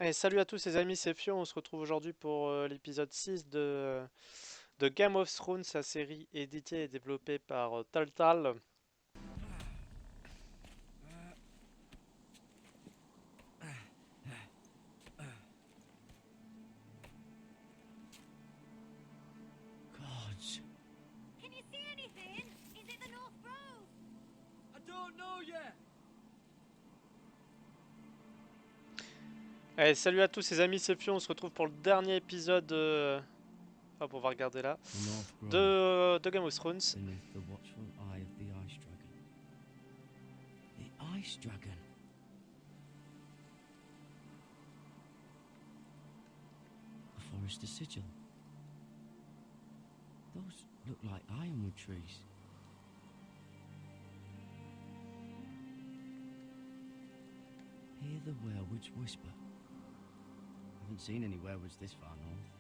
Et salut à tous les amis, c'est Fio, on se retrouve aujourd'hui pour l'épisode 6 de Game of Thrones, sa série éditée et développée par TellTale. Gods. Can you see anything? Is it the North Road? I don't know yet. Et salut à tous les amis, c'est Fio, on se retrouve pour le dernier épisode, hop, on va regarder là, The North Grove, de Game of Thrones. beneath the watchful eye of the Ice Dragon. The Ice Dragon? A Forrester sigil. Those look like ironwood trees. Hear the werewolves whisper. Haven't seen any werewolves this far north.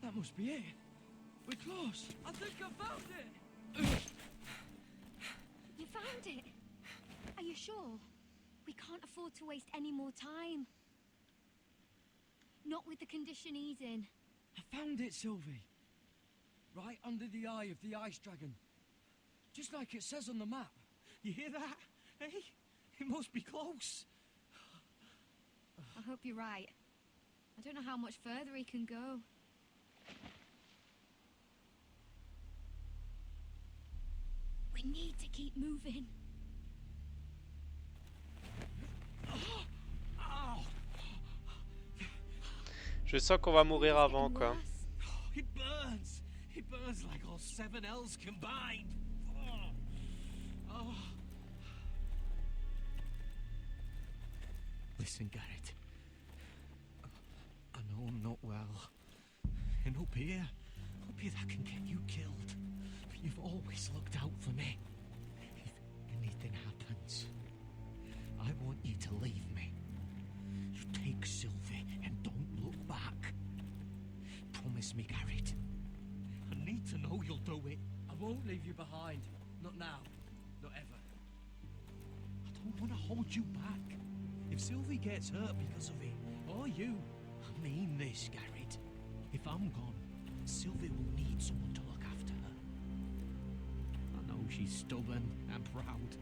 That must be it. We're close. I think I found it. You found it? Are you sure? We can't afford to waste any more time. Not with the condition he's in. I found it, Sylvie. Right under the eye of the Ice Dragon. Just like it says on the map. You hear that? Hey? It must be close. I hope you're right. I don't know how much further he can go. We need to keep moving. Je sens qu'on va mourir It's avant getting quoi. worse. It burns. It burns like all 7 L's combined. Oh. Listen, Garrett. I know I'm not well. And up here that can get you killed. But you've always looked out for me. If anything happens, I want you to leave me. You take Sylvie and don't look back. Promise me, Garrett. I need to know you'll do it. I won't leave you behind. Not now. Not ever. I don't want to hold you back. If Sylvie gets hurt because of it, or you, I mean this, Garrett. If I'm gone, Sylvie will need someone to look after her. I know she's stubborn and proud,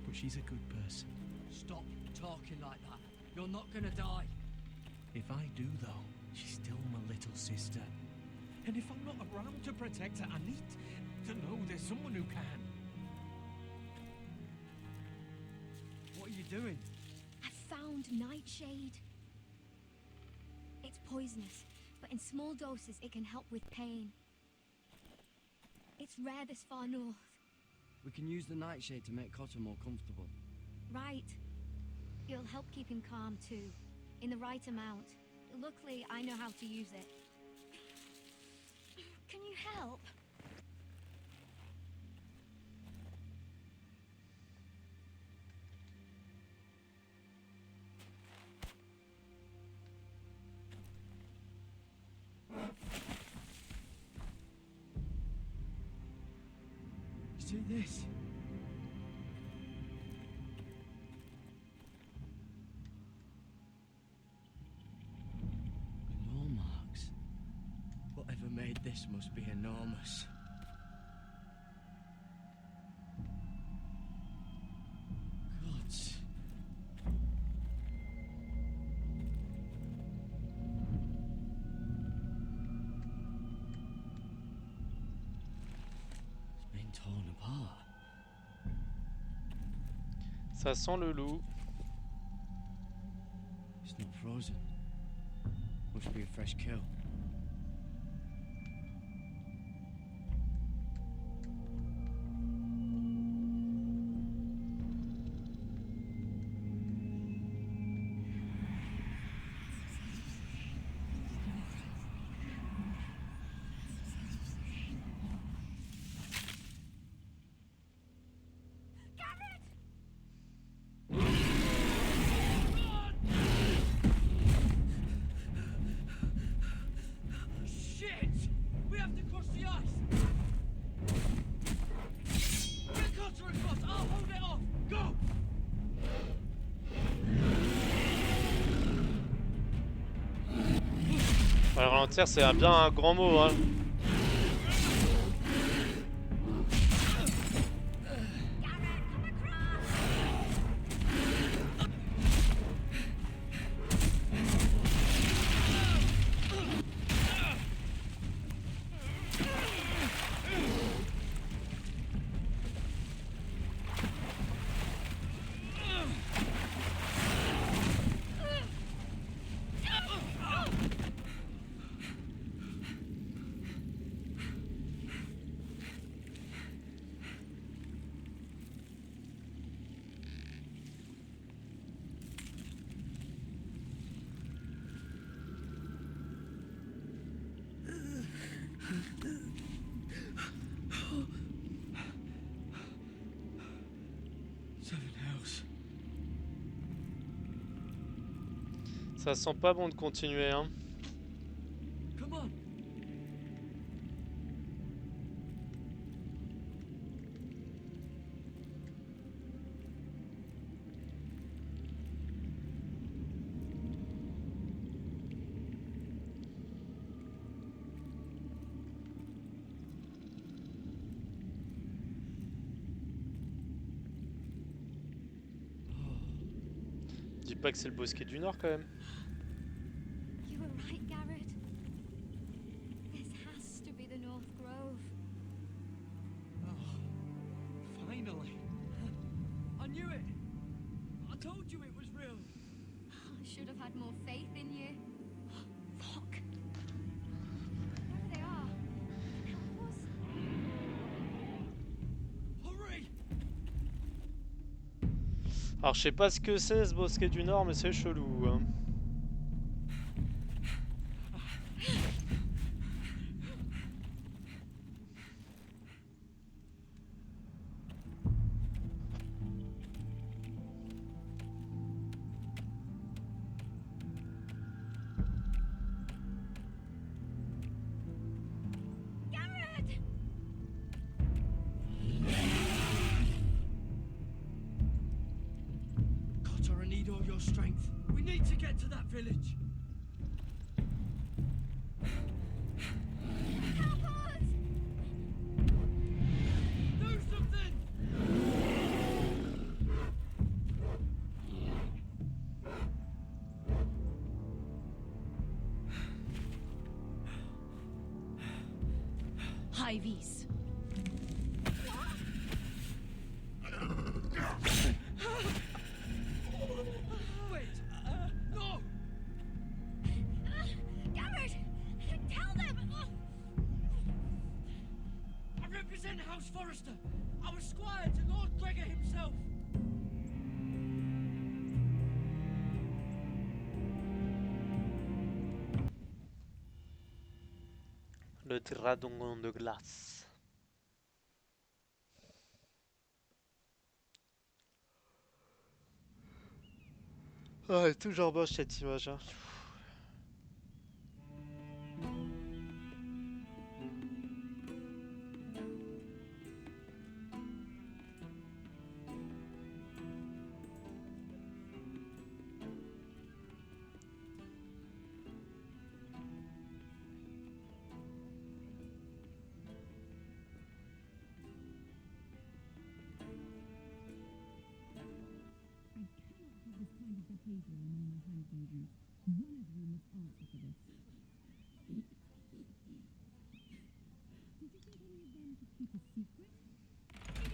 but she's a good person. Stop talking like that. You're not gonna die. If I do, though, she's still my little sister. And if I'm not around to protect her, I need to know there's someone who can. What are you doing? I found nightshade. It's poisonous, but in small doses it can help with pain. It's rare this far north. We can use the nightshade to make Cotter more comfortable. Right. It'll help keep him calm too, in the right amount. Luckily, I know how to use it. Can you help? See this? Claw marks. Whatever made this must be enormous. Gods. It's been torn apart. Ça sent le loup. It's not frozen. Must be a fresh kill. Alors, ralentir, c'est bien un grand mot, hein. Ça sent pas bon de continuer, hein. Come on. Dis pas que c'est le Bosquet du Nord quand même. You were right, Garrett. This has to be the North Grove. Oh, finally. I knew it. I told you it was real. I should have had more faith in you. Fuck. Wherever they are, they can help us. Hurry! Alors je sais pas ce que c'est ce Bosquet du Nord, mais c'est chelou, hein. Cotter, I need all your strength. We need to get to that village. Help us! Do something! High vis. Wait! No! Garrett! Tell them! I represent House Forrester. I was squire to Lord Gregor himself. Le dragon de glace. Ah, elle est toujours moche cette image, hein.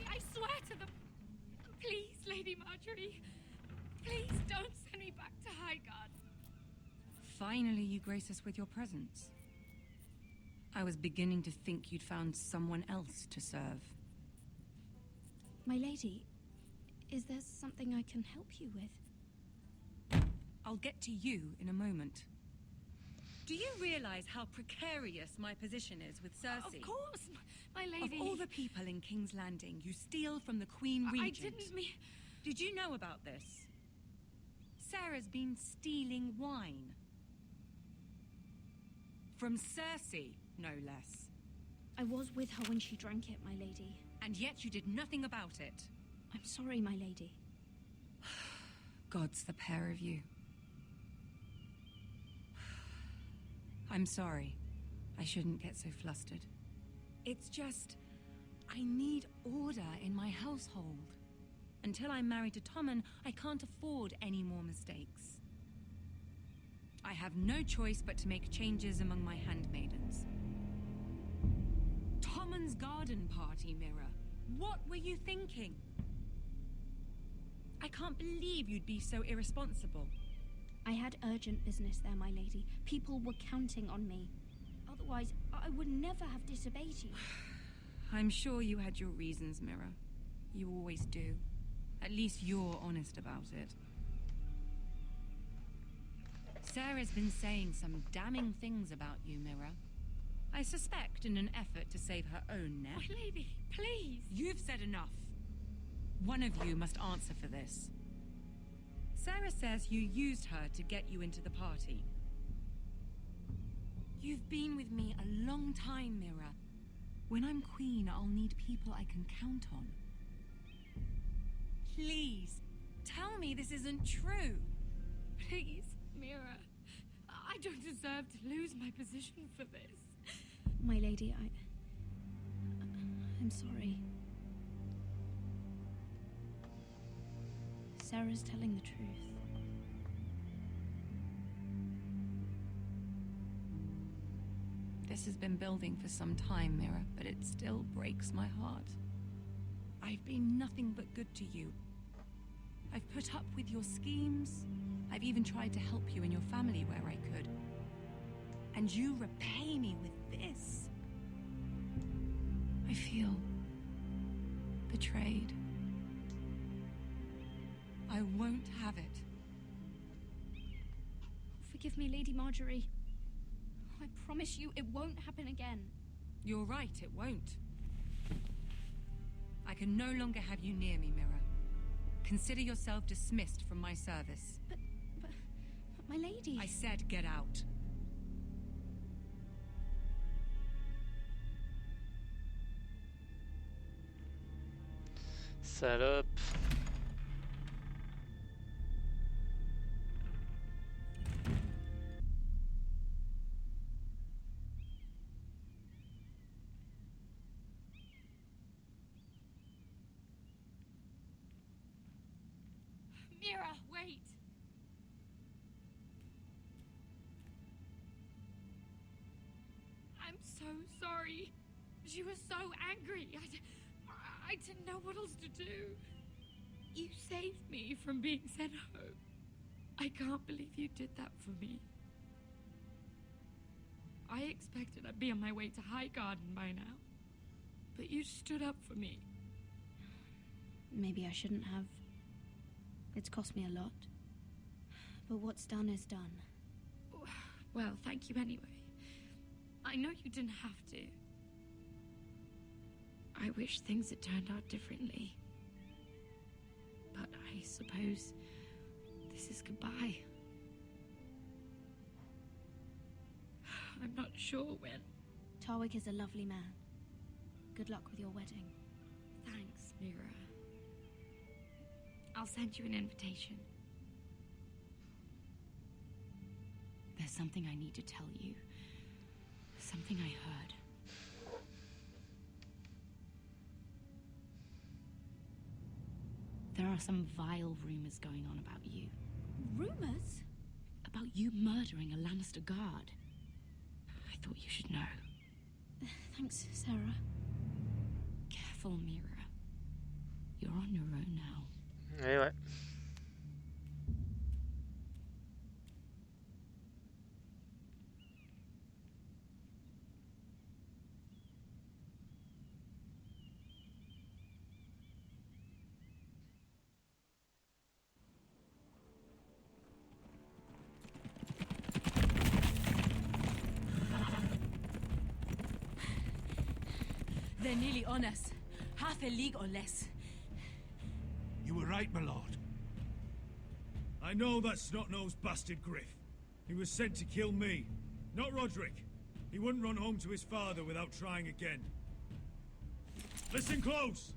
I swear to them. Please, Lady Marjorie. Please don't send me back to Highgarden. Finally, you grace us with your presence. I was beginning to think you'd found someone else to serve. My lady, is there something I can help you with? I'll get to you in a moment. Do you realize how precarious my position is with Cersei? Of course, my lady. Of all the people in King's Landing, you steal from the Queen Regent. I didn't mean... Did you know about this? Sarah's been stealing wine. From Cersei, no less. I was with her when she drank it, my lady. And yet you did nothing about it. I'm sorry, my lady. Gods, the pair of you. I'm sorry. I shouldn't get so flustered. It's just... I need order in my household. Until I'm married to Tommen, I can't afford any more mistakes. I have no choice but to make changes among my handmaidens. Tommen's garden party, Mirror. What were you thinking? I can't believe you'd be so irresponsible. I had urgent business there, my lady. People were counting on me. Otherwise, I would never have disobeyed you. I'm sure you had your reasons, Mirror. You always do. At least you're honest about it. Sarah's been saying some damning things about you, Mirror. I suspect in an effort to save her own neck. My lady, please. You've said enough. One of you must answer for this. Sarah says you used her to get you into the party. You've been with me a long time, Mirror. When I'm queen, I'll need people I can count on. Please, tell me this isn't true. Please, Mira. I don't deserve to lose my position for this. My lady, I'm sorry. Sarah's telling the truth. This has been building for some time, Mirror, but it still breaks my heart. I've been nothing but good to you. I've put up with your schemes. I've even tried to help you and your family where I could. And you repay me with this. I feel betrayed. I won't have it. Forgive me, Lady Marjorie. I promise you it won't happen again. You're right, it won't. I can no longer have you near me, Mirror. Consider yourself dismissed from my service. But my lady... I said get out. Salope. Mira, wait! I'm so sorry. She was so angry. I didn't know what else to do. You saved me from being sent home. I can't believe you did that for me. I expected I'd be on my way to Highgarden by now. But you stood up for me. Maybe I shouldn't have. It's cost me a lot. But what's done is done. Well, thank you anyway. I know you didn't have to. I wish things had turned out differently. But I suppose this is goodbye. I'm not sure when. Tarwick is a lovely man. Good luck with your wedding. Thanks, Mira. I'll send you an invitation. There's something I need to tell you. Something I heard. There are some vile rumors going on about you. Rumors? About you murdering a Lannister guard. I thought you should know. Thanks, Sarah. Careful, Mira. You're on your own now. Eh ouais. They're nearly on us. Half a league or less. You were right, my lord. I know that snot-nosed bastard Griff. He was sent to kill me, not Roderick. He wouldn't run home to his father without trying again. Listen close!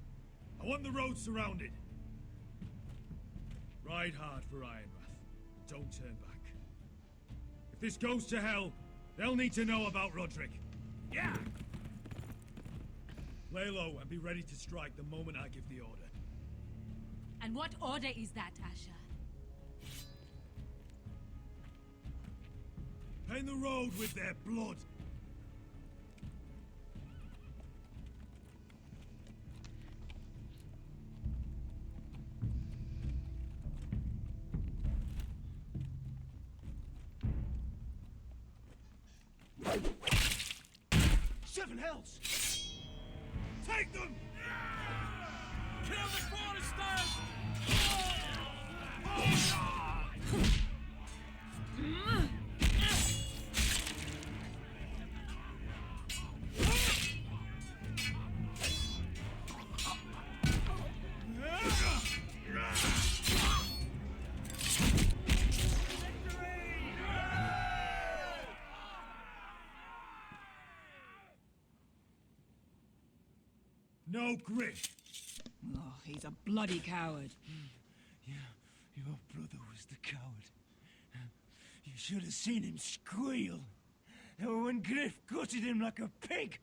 I want the road surrounded. Ride hard for Ironrath. Don't turn back. If this goes to hell, They'll need to know about Roderick. Yeah! Lay low and be ready to strike the moment I give the order. And what order is that, Asher? Paint the road with their blood. Seven hells! Take them! Kill the Forresters! No grief. Oh, he's a bloody coward. Yeah, your brother was the coward. You should have seen him squeal when Griff gutted him like a pig.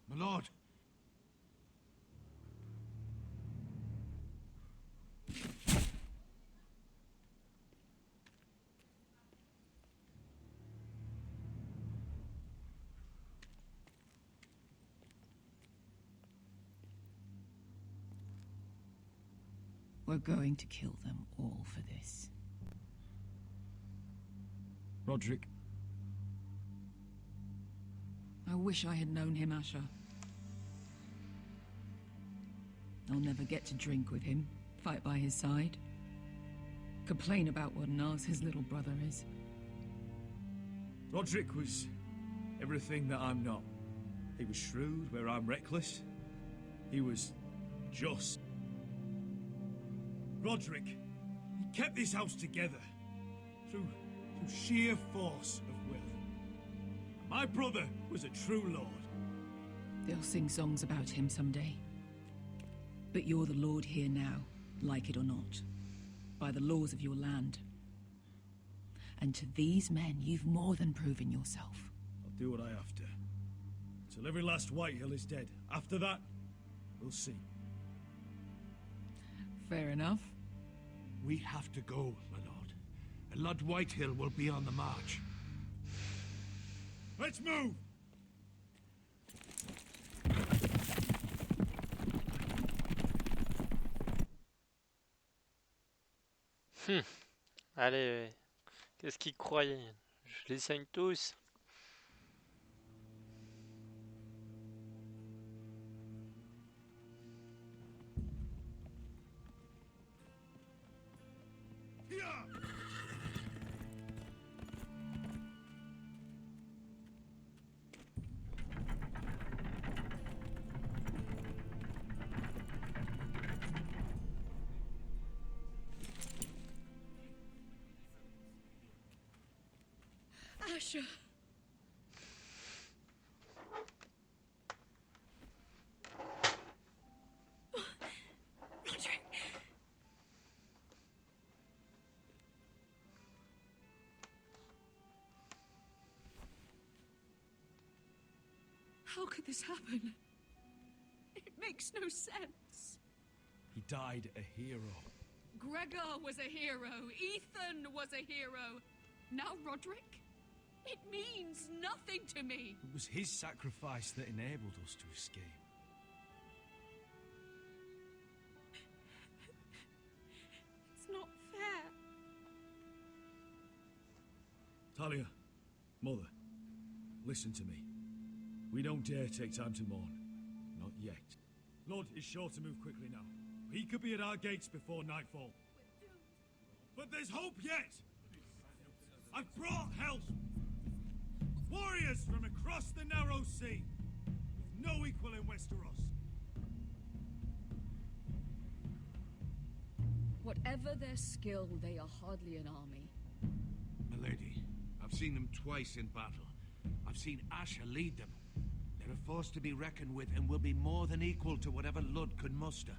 My lord. We're going to kill them all for this. Roderick. I wish I had known him, Asher. I'll never get to drink with him, fight by his side, complain about what an arse his little brother is. Roderick was everything that I'm not. He was shrewd where I'm reckless. He was just. Roderick, he kept this house together through sheer force of will. My brother was a true lord. They'll sing songs about him someday. But you're the lord here now, like it or not, by the laws of your land. And to these men, you've more than proven yourself. I'll do what I have to. Till every last Whitehill is dead. After that, we'll see. Fair enough. We have to go, my lord. And Lord Whitehill will be on the march. Let's move! Allez, qu'est-ce qu'ils croyaient? Je les saigne tous. Asher. Roderick. How could this happen? It makes no sense. He died a hero. Gregor was a hero. Ethan was a hero. Now Roderick? It means nothing to me. It was his sacrifice that enabled us to escape. It's not fair. Talia, Mother, listen to me. We don't dare take time to mourn. Not yet. Lord is sure to move quickly now. He could be at our gates before nightfall. But there's hope yet! I've brought help! Warriors from across the narrow sea, with no equal in Westeros. Whatever their skill, they are hardly an army. My lady, I've seen them twice in battle. I've seen Asher lead them. They're a force to be reckoned with and will be more than equal to whatever Lud could muster.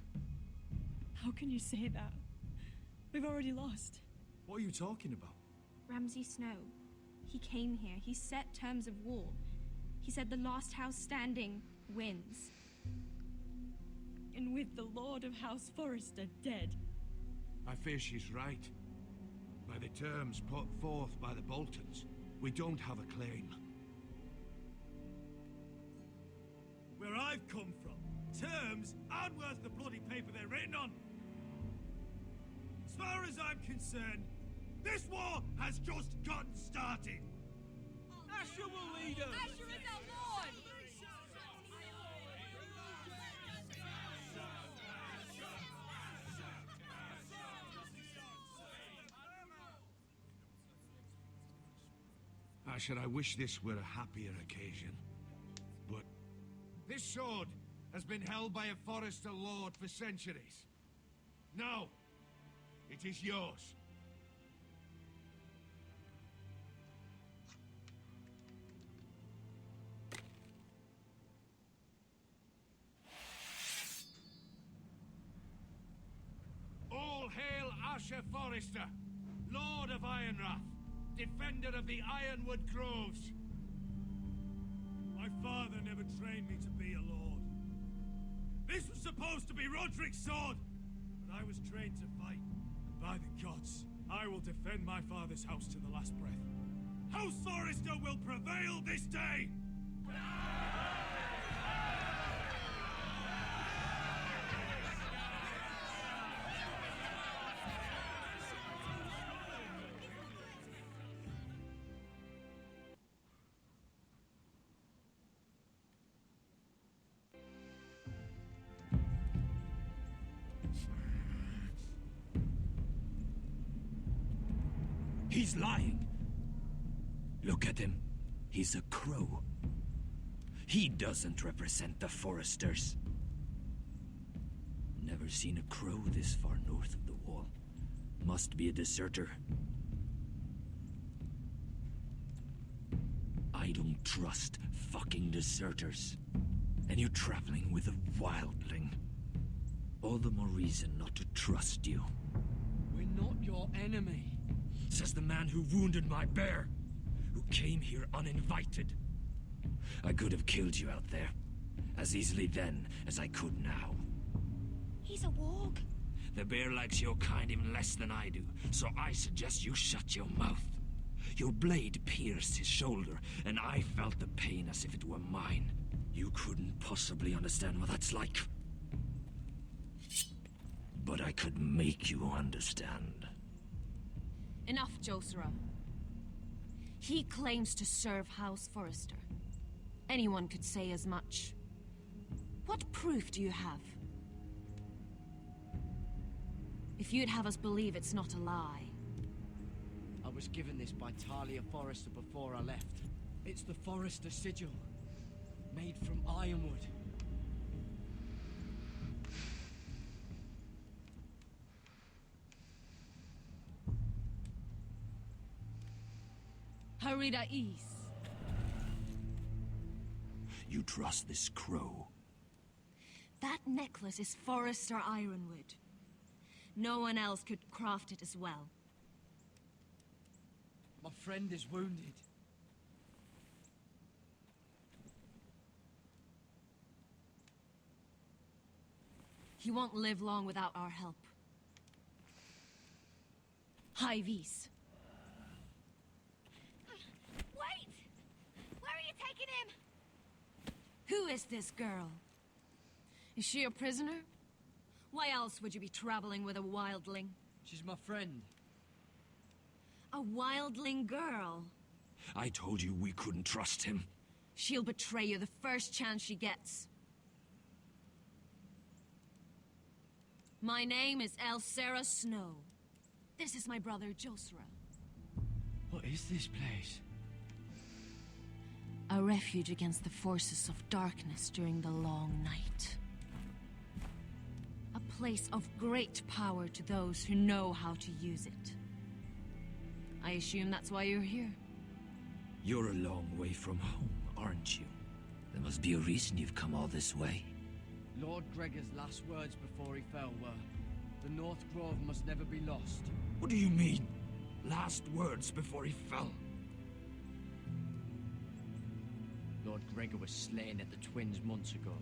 How can you say that? We've already lost. What are you talking about? Ramsay Snow. He came here. He set terms of war. He said the last house standing wins. And with the Lord of House Forrester dead. I fear she's right. By the terms put forth by the Boltons, we don't have a claim. Where I've come from, terms aren't worth the bloody paper they're written on. As far as I'm concerned, this war has just gotten started. Asher will lead us! Asher is our lord! Asher, I wish this were a happier occasion. But this sword has been held by a Forrester lord for centuries. Now, it is yours. All hail Asher Forrester, Lord of Ironrath, defender of the Ironwood Groves. My father never trained me to be a lord. This was supposed to be Roderick's sword, but I was trained to fight. And by the gods, I will defend my father's house to the last breath. House Forrester will prevail this day! He's lying. Look at him. He's a crow. He doesn't represent the Forresters. Never seen a crow this far north of the wall. Must be a deserter. I don't trust fucking deserters. And you're traveling with a wildling. All the more reason not to trust you. We're not your enemy. Says the man who wounded my bear, who came here uninvited. I could have killed you out there, as easily then as I could now. He's a warg. The bear likes your kind even less than I do, so I suggest you shut your mouth. Your blade pierced his shoulder, and I felt the pain as if it were mine. You couldn't possibly understand what that's like. But I could make you understand. Enough, Josera. He claims to serve House Forrester. Anyone could say as much. What proof do you have? If you'd have us believe it's not a lie. I was given this by Talia Forrester before I left. It's the Forrester sigil, made from ironwood. Harida East. You trust this crow? That necklace is Forrester ironwood. No one else could craft it as well. My friend is wounded. He won't live long without our help. High Vis. Wait! Where are you taking him? Who is this girl? Is she a prisoner? Why else would you be traveling with a wildling? She's my friend. A wildling girl? I told you we couldn't trust him. She'll betray you the first chance she gets. My name is Elsera Snow. This is my brother, Josera. What is this place? A refuge against the forces of darkness during the long night. A place of great power to those who know how to use it. I assume that's why you're here. You're a long way from home, aren't you? There must be a reason you've come all this way. Lord Gregor's last words before he fell were, "The North Grove must never be lost." What do you mean? Last words before he fell? Lord Gregor was slain at the Twins months ago,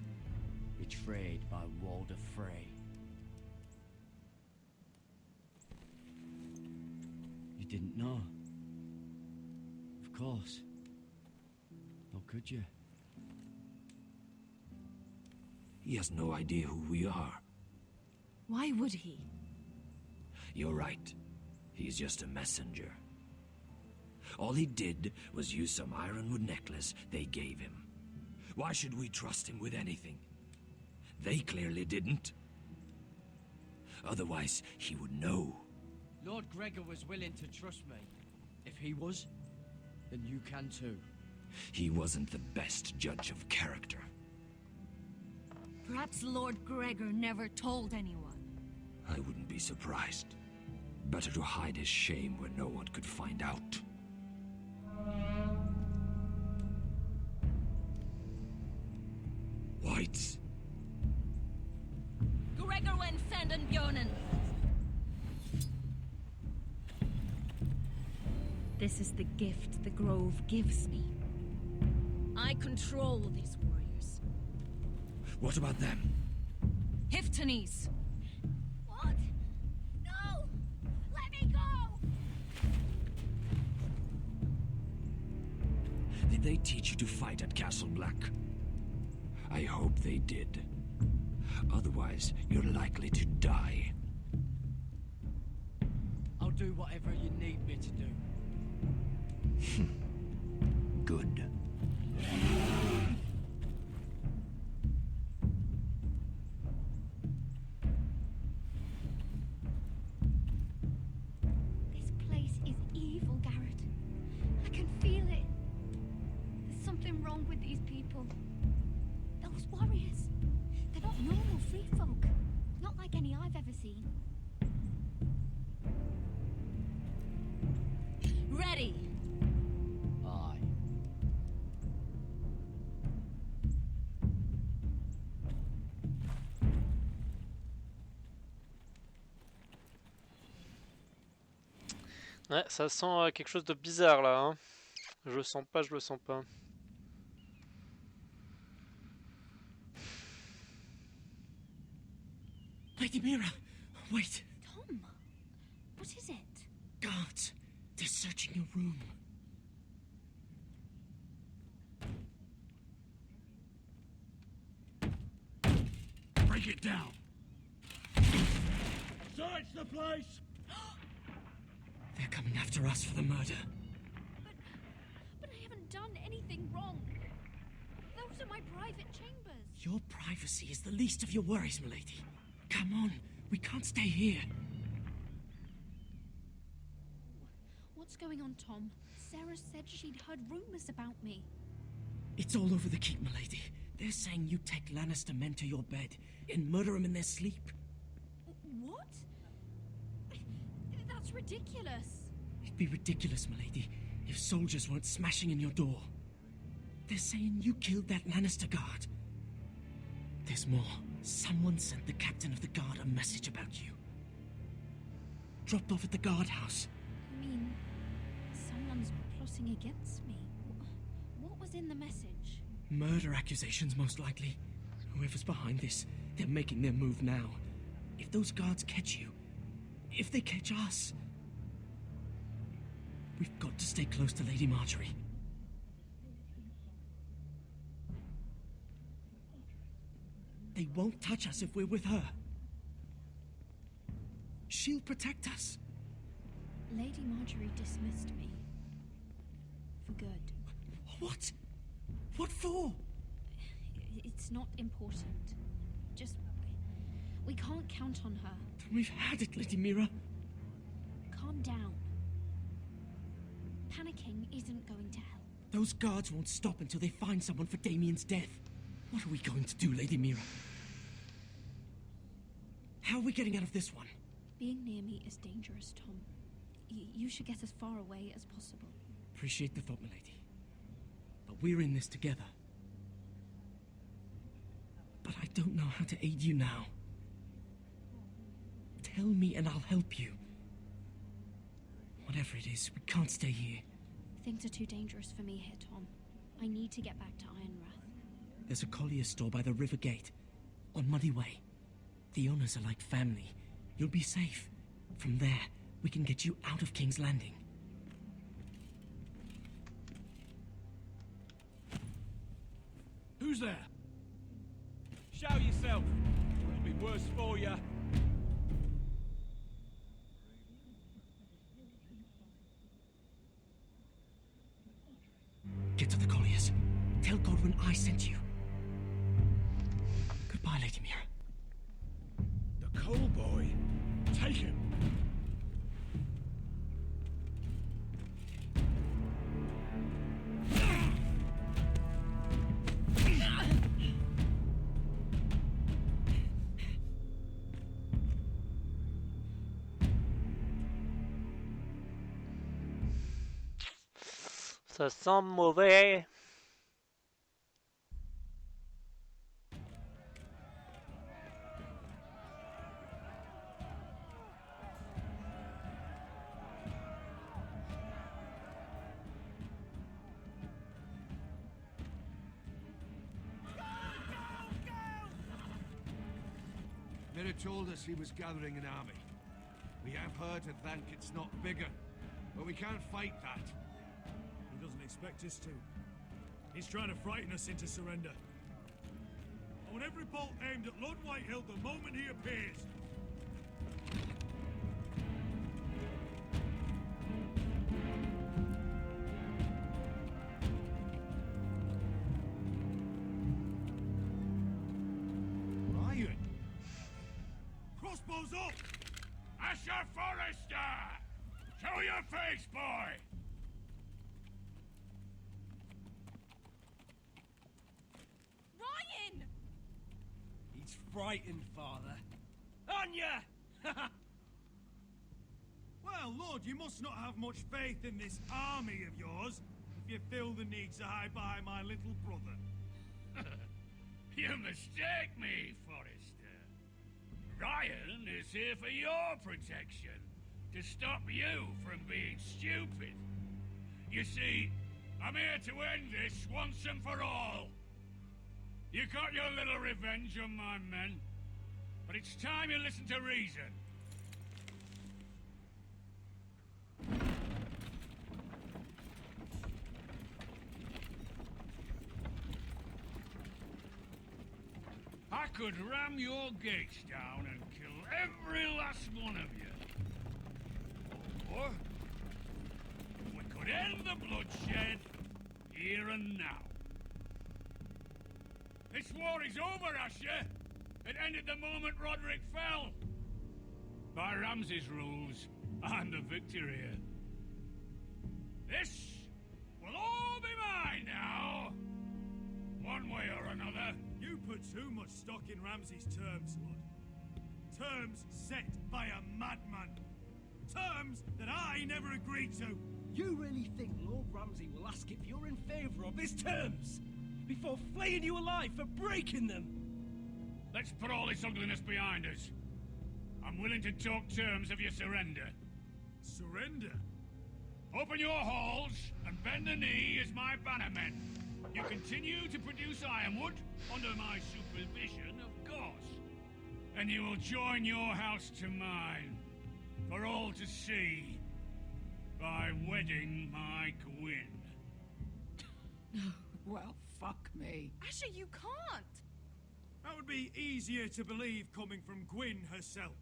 betrayed by Walder Frey. You didn't know? Of course. How could you? He has no idea who we are. Why would he? You're right. He's just a messenger. All he did was use some ironwood necklace they gave him. Why should we trust him with anything? They clearly didn't. Otherwise, he would know. Lord Gregor was willing to trust me. If he was, then you can too. He wasn't the best judge of character. Perhaps Lord Gregor never told anyone. I wouldn't be surprised. Better to hide his shame where no one could find out. Whites. Gregor went senden björnen. This is the gift the Grove gives me. I control these warriors. What about them? Hiftanes. What? No! Let me go! Did they teach you to fight at Castle Black? I hope they did. Otherwise, you're likely to die. I'll do whatever you need me to do. Good. This place is evil, Garrett. I can feel it. There's something wrong with these people. Those warriors. They're not normal free folk. Not like any I've ever seen. Ready! Aye. Ouais, ça sent quelque chose de bizarre là, hein. Je le sens pas, je le sens pas. Lady Mira, wait. Tom, what is it? Guards, they're searching your room. Break it down! Search the place! They're coming after us for the murder. But I haven't done anything wrong. Those are my private chambers. Your privacy is the least of your worries, milady. Come on, we can't stay here. What's going on, Tom? Sarah said she'd heard rumors about me. It's all over the keep, milady. They're saying you take Lannister men to your bed and murder them in their sleep. What? That's ridiculous. It'd be ridiculous, milady, if soldiers weren't smashing in your door. They're saying you killed that Lannister guard. There's more. Someone sent the captain of the guard a message about you. Dropped off at the guardhouse. You mean someone's plotting against me? What was in the message? Murder accusations, most likely. Whoever's behind this, they're making their move now. If those guards catch you, if they catch us, we've got to stay close to Lady Marjorie. They won't touch us if we're with her. She'll protect us. Lady Marjorie dismissed me. For good. What? What for? It's not important. Just... we can't count on her. Then we've had it, Lady Mira. Calm down. Panicking isn't going to help. Those guards won't stop until they find someone for Damien's death. What are we going to do, Lady Mira? How are we getting out of this one? Being near me is dangerous, Tom. You should get as far away as possible. Appreciate the thought, milady. but we're in this together. But I don't know how to aid you now. Tell me and I'll help you. Whatever it is, we can't stay here. Things are too dangerous for me here, Tom. I need to get back to Ironrath. There's a collier store by the river gate, on Muddy Way. The owners are like family. You'll be safe. From there, we can get you out of King's Landing. Who's there? Show yourself. It'll be worse for you. Get to the colliers. Tell Godwin I sent you. Goodbye, Lady Mira. The coal boy. Take him. Ça sent mauvais. Mira told us he was gathering an army. We have heard to think it's not bigger, but we can't fight that. He doesn't expect us to. He's trying to frighten us into surrender. I want every bolt aimed at Lord Whitehill the moment he appears. Ryan! Crossbows up! Asher Forrester! Show your face, boy! Ryan! He's frightened, Father. On ya! Well, Lord, you must not have much faith in this army of yours if you feel the need to hide behind my little brother. You mistake me, Forrester. Ryan is here for your protection, to stop you from being stupid. You see, I'm here to end this once and for all. You got your little revenge on my men, but it's time you listen to reason. I could ram your gates down and kill every last one of you. Or we could end the bloodshed here and now. This war is over, Asher. It ended the moment Roderick fell. By Ramsay's rules, I'm the victor here. This will all be mine now. One way or another. You put too much stock in Ramsay's terms, Lord. Terms set by a madman. Terms that I never agreed to. You really think Lord Ramsay will ask if you're in favour of his terms before flaying you alive for breaking them? Let's put all this ugliness behind us. I'm willing to talk terms of your surrender. Surrender? Open your halls and bend the knee as my bannermen. You continue to produce ironwood under my supervision, of course. And you will join your house to mine, for all to see, by wedding my Gwyn. Well, fuck me. Asher, you can't! That would be easier to believe coming from Gwyn herself.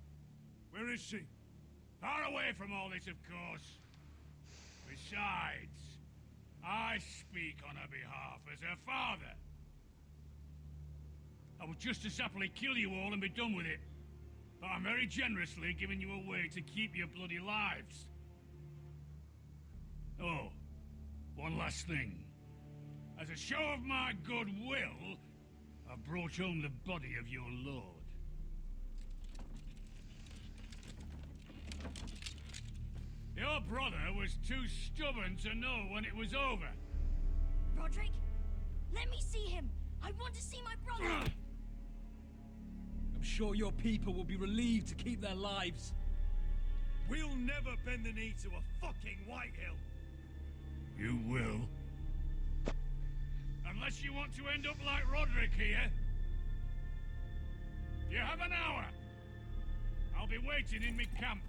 Where is she? Far away from all this, of course. Besides, I speak on her behalf as her father. I would just as happily kill you all and be done with it. But I'm very generously giving you a way to keep your bloody lives. Oh, one last thing. As a show of my goodwill, I've brought home the body of your lord. Your brother was too stubborn to know when it was over. Roderick? Let me see him! I want to see my brother! I'm sure your people will be relieved to keep their lives. We'll never bend the knee to a fucking Whitehill! You will. Unless you want to end up like Roderick here. You have an hour. I'll be waiting in my camp.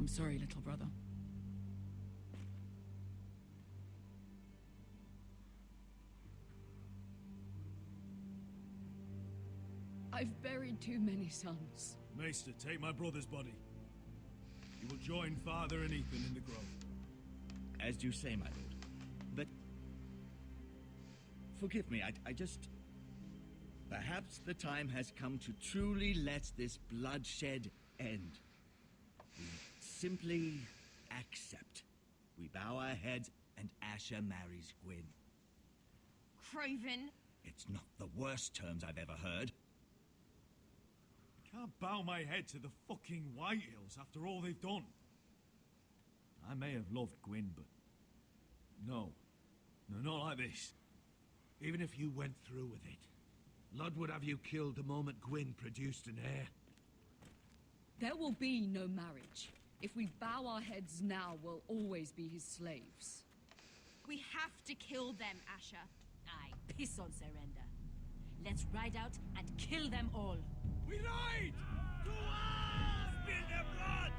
I'm sorry, little brother. I've buried too many sons. Maester, take my brother's body. You will join Father and Ethan in the grove. As you say, my lord. But... forgive me, I just... Perhaps the time has come to truly let this bloodshed end. We simply accept. We bow our heads and Asher marries Gwyn. Craven. It's not the worst terms I've ever heard. Can't bow my head to the fucking Whitehills after all they've done. I may have loved Gwyn, but... No, not like this. Even if you went through with it, Lud would have you killed the moment Gwyn produced an heir. There will be no marriage. If we bow our heads now, we'll always be his slaves. We have to kill them, Asher. I piss on surrender. Let's ride out and kill them all. We ride! To arms! Spill their blood!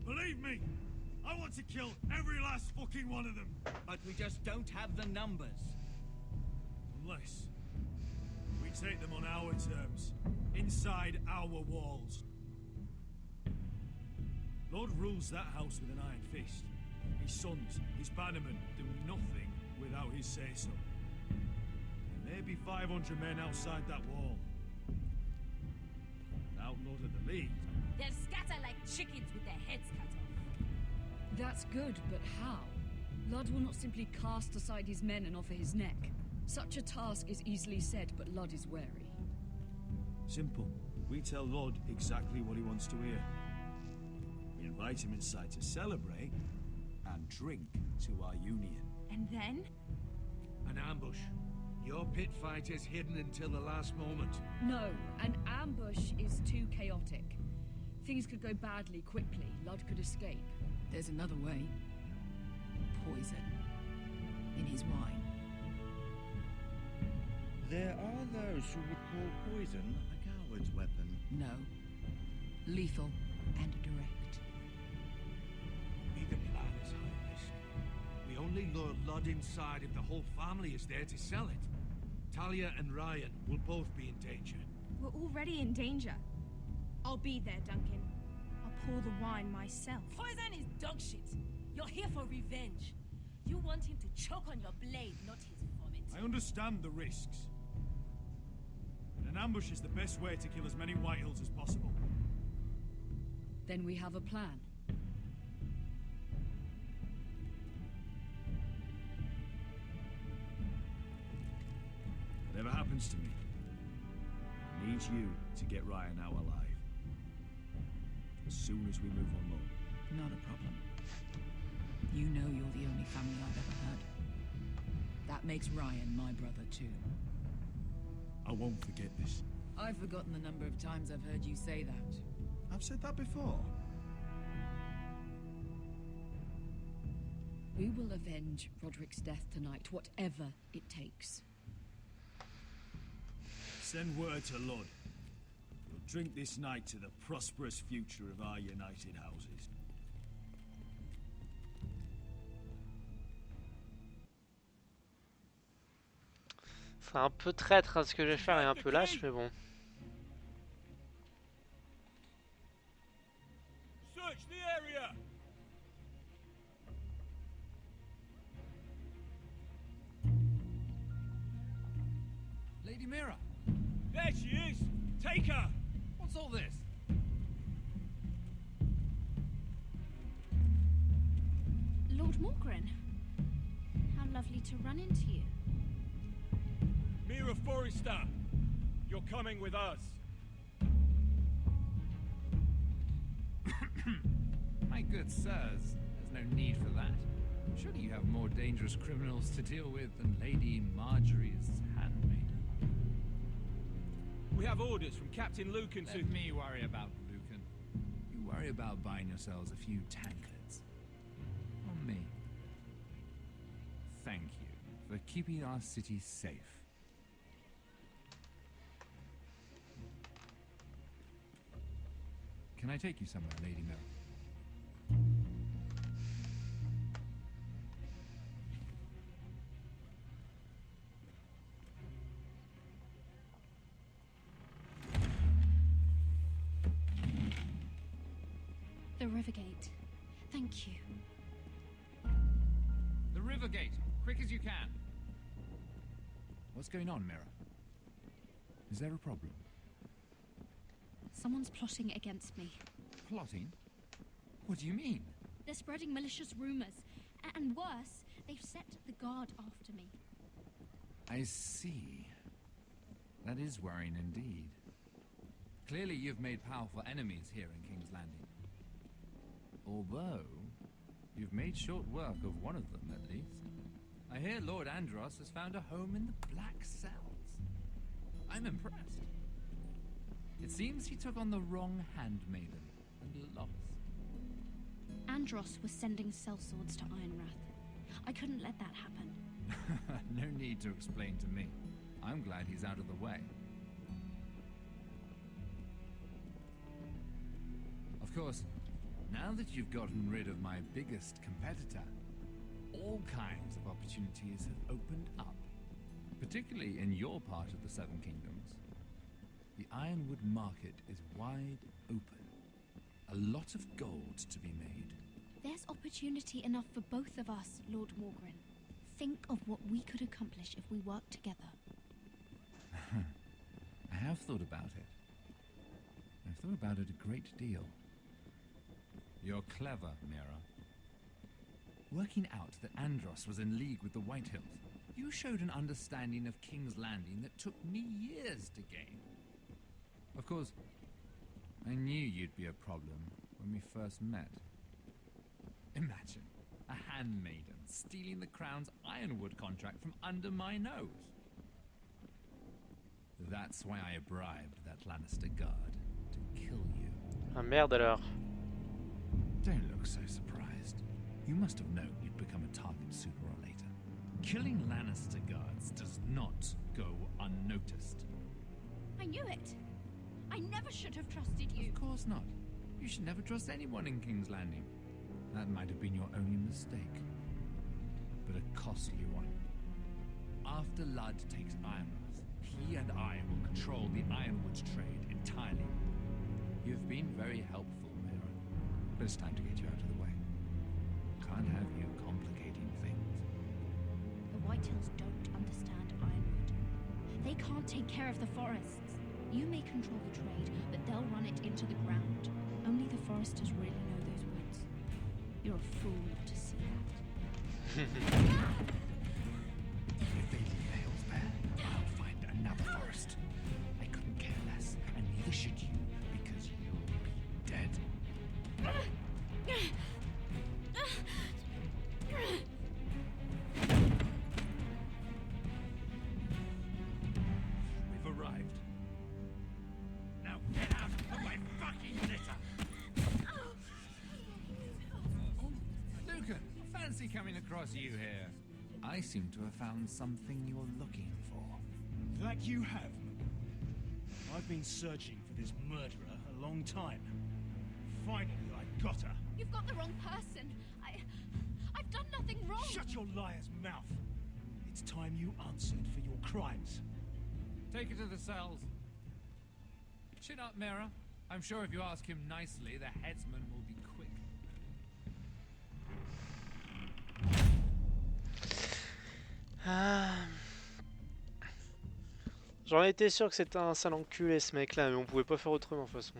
Believe me, I want to kill every last fucking one of them. But we just don't have the numbers. Unless we take them on our terms, inside our walls. Lord rules that house with an iron fist. His sons, his bannermen, do nothing without his say-so. There may be 500 men outside that wall. Without Lord of the League. They'll scatter like chickens with their heads cut off. That's good, but how? Lud will not simply cast aside his men and offer his neck. Such a task is easily said, but Lud is wary. Simple. We tell Lord exactly what he wants to hear. We invite him inside to celebrate and drink to our union. And then? An ambush. Your pit fight is hidden until the last moment. No, an ambush is too chaotic. Things could go badly quickly. Lud could escape. There's another way. Poison. In his wine. There are those who would call poison a coward's weapon. No. Lethal and direct. Either plan is high risk. We only lure Lud inside if the whole family is there to sell it. Talia and Ryan will both be in danger. We're already in danger. I'll be there, Duncan. I'll pour the wine myself. Poison is dog shit. You're here for revenge. You want him to choke on your blade, not his vomit. I understand the risks. But an ambush is the best way to kill as many Whitehills as possible. Then we have a plan. Whatever happens to me, I need you to get Ryan out alive. As soon as we move on loan. Not a problem. You know you're the only family I've ever had. That makes Ryan my brother too. I won't forget this. I've forgotten the number of times I've heard you say that. I've said that before. We will avenge Roderick's death tonight, whatever it takes. Send word to Lud. We'll drink this night to the prosperous future of our united houses. C'est un peu traître, hein, ce que je vais faire est un peu lâche, mais bon. Search the area. Lady Mira! There she is. Take her. What's all this? Lord Morgren, how lovely to run into you. Mira Forrester, you're coming with us. My good sirs, there's no need for that. Surely you have more dangerous criminals to deal with than Lady Marjorie's handmaid. We have orders from Captain Lucan to... Let me worry about Lucan. You worry about buying yourselves a few tanklets. On me. Thank you for keeping our city safe. Can I take you somewhere, Lady Mel? The Rivergate. Thank you. The Rivergate! Quick as you can! What's going on, Mira? Is there a problem? Someone's plotting against me. Plotting? What do you mean? They're spreading malicious rumors. And worse, they've set the guard after me. I see. That is worrying indeed. Clearly you've made powerful enemies here in King's Landing. Although, you've made short work of one of them, at least. I hear Lord Andros has found a home in the Black Cells. I'm impressed. It seems he took on the wrong handmaiden and lost. Andros was sending sellswords to Ironrath. I couldn't let that happen. No need to explain to me. I'm glad he's out of the way. Of course, now that you've gotten rid of my biggest competitor, all kinds of opportunities have opened up, particularly in your part of the Seven Kingdoms. The Ironwood market is wide open. A lot of gold to be made. There's opportunity enough for both of us, Lord Morgren. Think of what we could accomplish if we worked together. I have thought about it. I've thought about it a great deal. You're clever, Mira. Working out that Andros was in league with the Whitehills, you showed an understanding of King's Landing that took me years to gain. Of course, I knew you'd be a problem when we first met. Imagine a handmaiden stealing the Crown's Ironwood contract from under my nose. That's why I bribed that Lannister guard to kill you. Ah merde alors. Don't look so surprised. You must have known you'd become a target sooner or later. Killing Lannister guards does not go unnoticed. I knew it. I never should have trusted you. Of course not. You should never trust anyone in King's Landing. That might have been your only mistake. But a costly one. After Lud takes Ironrath, he and I will control the Ironwood trade entirely. You've been very helpful, Mira. But it's time to get you out of the way. Can't have you complicating things. The Whitehills don't understand Ironwood. They can't take care of the forests. You may control the trade, but they'll run it into the ground. Only the Forresters really know those woods. You're a fool not to see that. If they leave the hills bare, I'll find another forest. I couldn't care less, and neither should you, because you'll be dead. River fancy coming across you here. I seem to have found something you're looking for. That you have. I've been searching for this murderer a long time. Finally, I got her. You've got the wrong person. I've done nothing wrong. Shut your liar's mouth. It's time you answered for your crimes. Take her to the cells. Chin up, Mira. I'm sure if you ask him nicely, the headsman will be quick. J'en étais sûr que c'était un sale enculé ce mec là, mais on pouvait pas faire autrement de toute façon.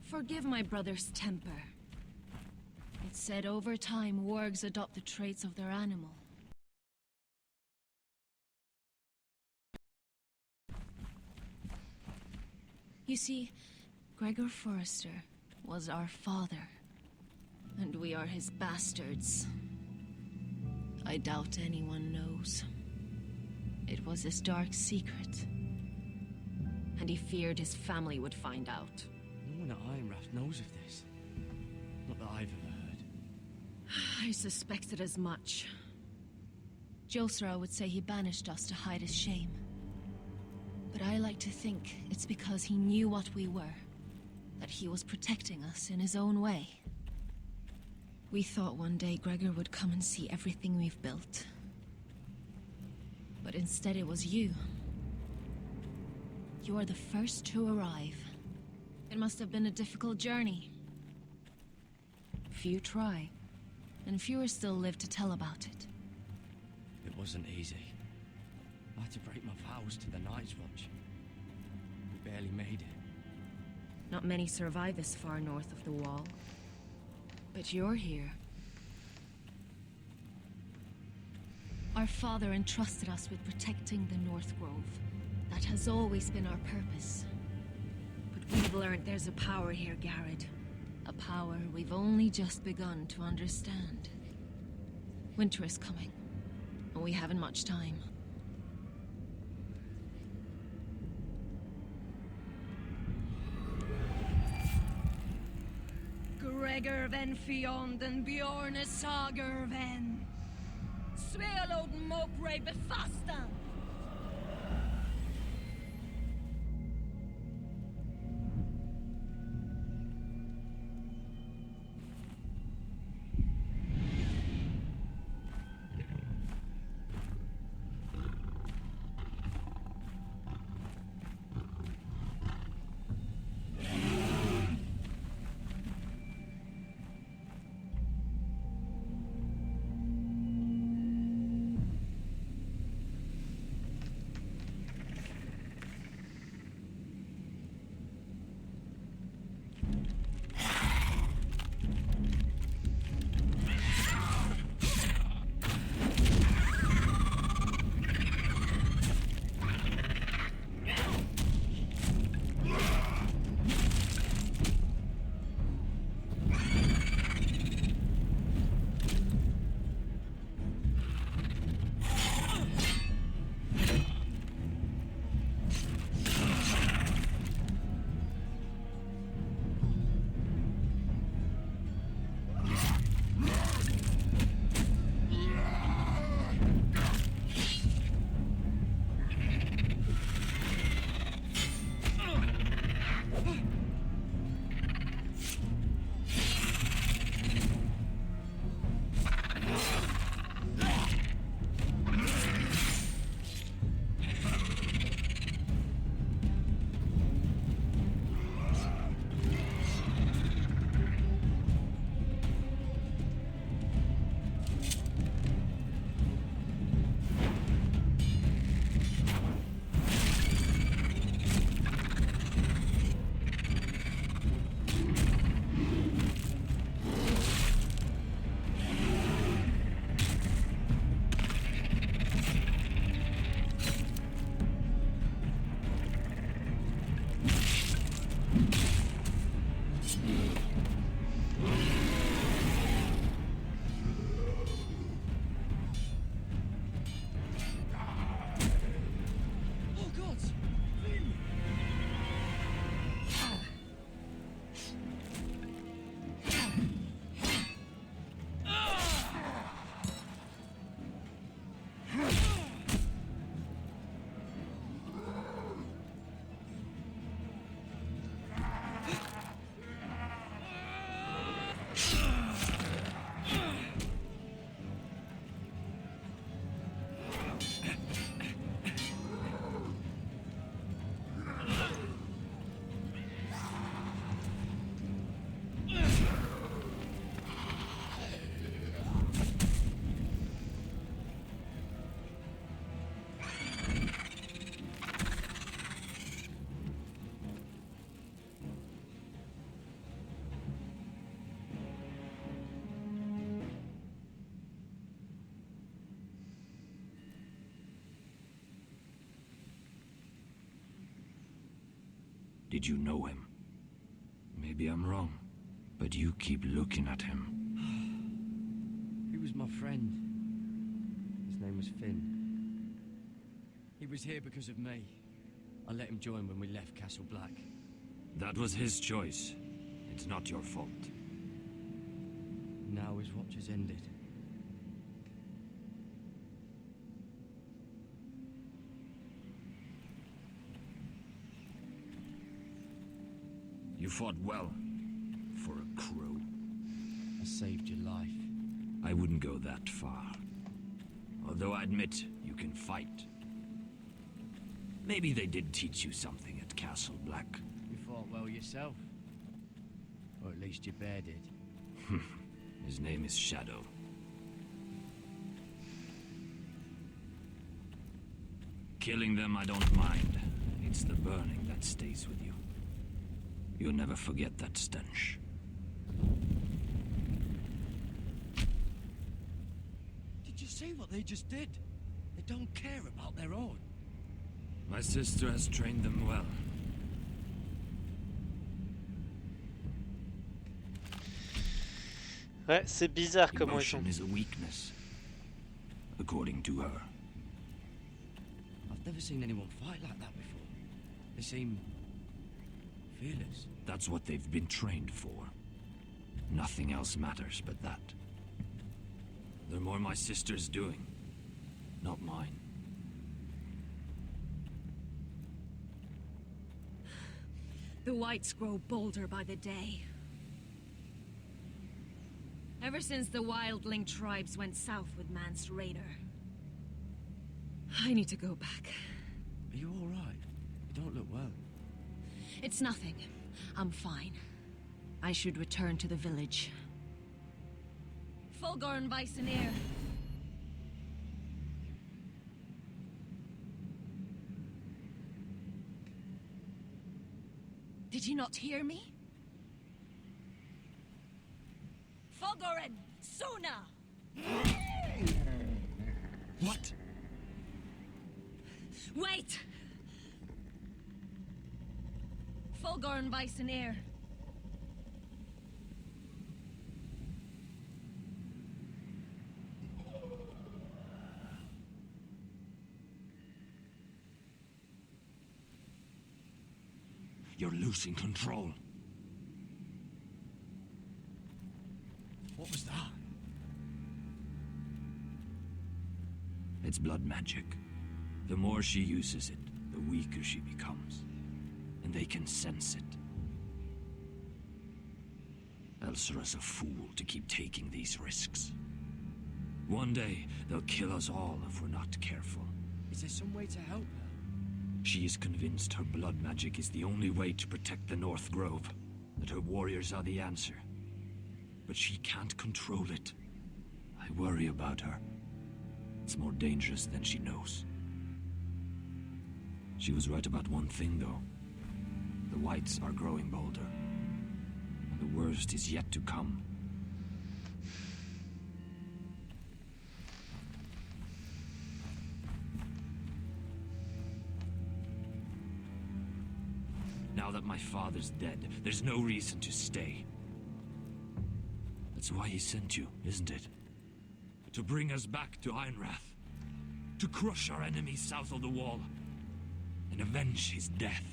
Forgive my brother's temper. It's said over time, wargs adopt the traits of their animal. You see, Gregor Forrester was our father, and we are his bastards. I doubt anyone knows. It was his dark secret, and he feared his family would find out. No one at Ironrath knows of this. Not that I've ever heard. I suspected as much. Josra would say he banished us to hide his shame. But I like to think it's because he knew what we were, that he was protecting us in his own way. We thought one day Gregor would come and see everything we've built. But instead it was you. You are the first to arrive. It must have been a difficult journey. Few try, and fewer still live to tell about it. It wasn't easy. I had to break my vows to the Night's Watch. We barely made it. Not many survive this far north of the wall. But you're here. Our father entrusted us with protecting the North Grove. That has always been our purpose. But we've learned there's a power here, Garrett. A power we've only just begun to understand. Winter is coming, and we haven't much time. Gregor ven fienden Bjorne sager ven. Svealoden mopre befastan. Did you know him? Maybe I'm wrong, but you keep looking at him. He was my friend. His name was Finn. He was here because of me. I let him join when we left Castle Black. That was his choice. It's not your fault. Now his watch has ended. You fought well. For a crow. I saved your life. I wouldn't go that far. Although I admit, you can fight. Maybe they did teach you something at Castle Black. You fought well yourself. Or at least your bear did. His name is Shadow. Killing them I don't mind. It's the burning that stays with you. You'll never forget that stench. Did you see what they just did? They don't care about their own. My sister has trained them well. Ouais, c'est bizarre comment ils sont. Emotion is a weakness, according to her. I've never seen anyone fight like that before. They seem fearless. That's what they've been trained for. Nothing else matters but that. The more my sister's doing, not mine. The whites grow bolder by the day. Ever since the wildling tribes went south with Mance Raider. I need to go back. Are you all right? You don't look well. It's nothing. I'm fine. I should return to the village. Fulgorn Bison. Did you not hear me? Fulgorn! Sooner! What? Wait! Fulgorn Bison. You're losing control. What was that? It's blood magic. The more she uses it, the weaker she becomes. And they can sense it. Elsera's a fool to keep taking these risks. One day, they'll kill us all if we're not careful. Is there some way to help her? She is convinced her blood magic is the only way to protect the North Grove, that her warriors are the answer. But she can't control it. I worry about her. It's more dangerous than she knows. She was right about one thing, though. The whites are growing bolder. And the worst is yet to come. Now that my father's dead, there's no reason to stay. That's why he sent you, isn't it? To bring us back to Ironrath. To crush our enemies south of the wall. And avenge his death.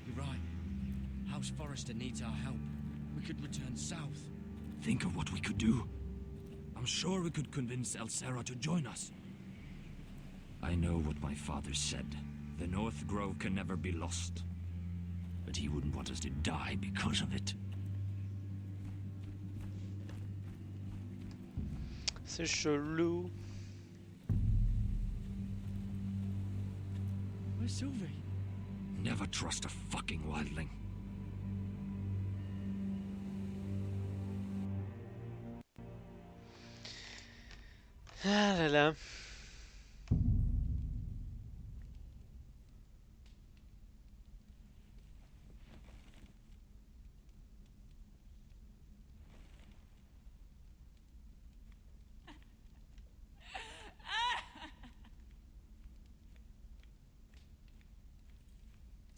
You're right. House Forrester needs our help. We could return south. Think of what we could do. I'm sure we could convince Elsera to join us. I know what my father said. The North Grove can never be lost. But he wouldn't want us to die because of it. C'est chelou. Where's Sylvie? Never trust a fucking wildling. Ah là là.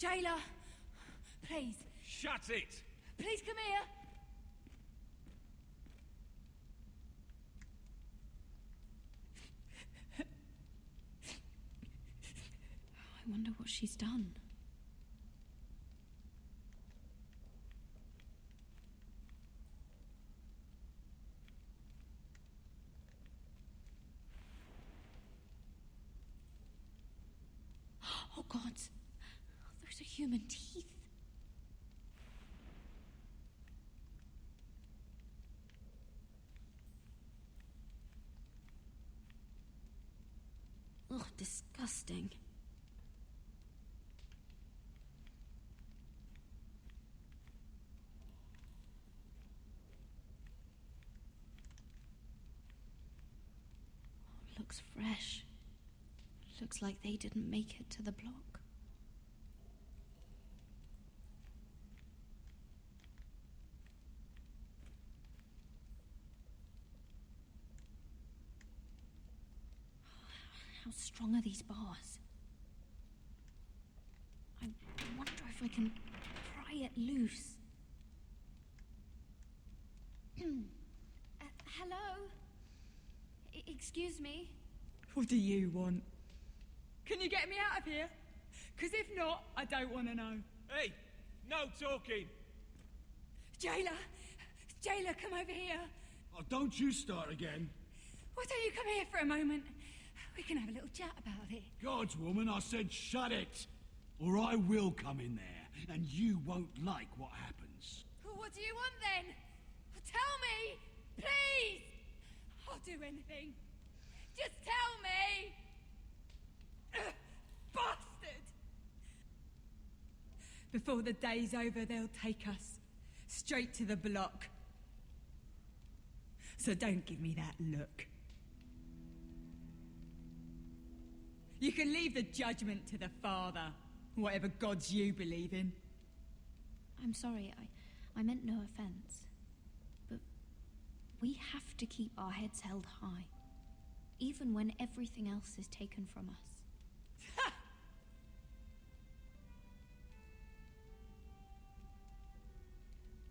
Jailer, Please. Shut it! Please come here. I wonder what she's done. Oh God, those are human teeth. Ugh, disgusting. Looks fresh. Looks like they didn't make it to the block. How strong are these bars? I wonder if I can pry it loose. Hello? Excuse me? What do you want? Can you get me out of here? Because if not, I don't want to know. Hey! No talking! Jailer! Jailer, come over here. Oh, don't you start again. Why don't you come here for a moment? We can have a little chat about it. God's woman, I said shut it! Or I will come in there, and you won't like what happens. Well, what do you want then? Tell me! Please! I'll do anything. Just tell me! Bastard! Before the day's over, they'll take us straight to the block. So don't give me that look. You can leave the judgment to the Father, whatever gods you believe in. I'm sorry, I meant no offense. But we have to keep our heads held high, even when everything else is taken from us.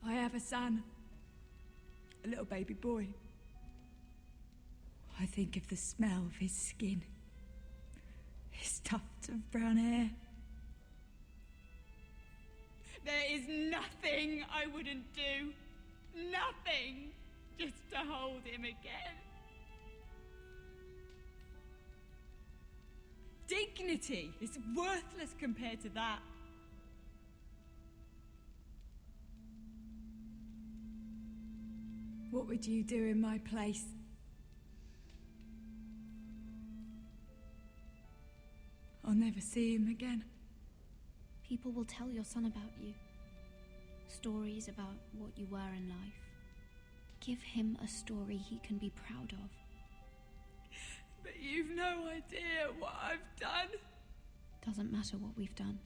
I have a son, a little baby boy. I think of the smell of his skin, his tufts of brown hair. There is nothing I wouldn't do. Nothing. Just to hold him again. Dignity is worthless compared to that. What would you do in my place? I'll never see him again. People will tell your son about you. Stories about what you were in life. Give him a story he can be proud of. But you've no idea what I've done. Doesn't matter what we've done.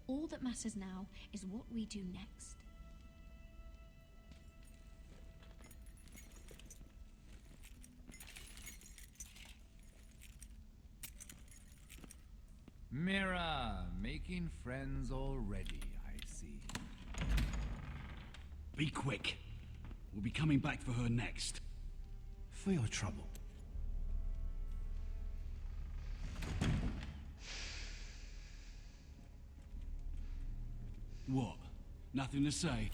All that matters now is what we do next. Mira, making friends already, I see. Be quick. We'll be coming back for her next. For your trouble. What? Nothing to say?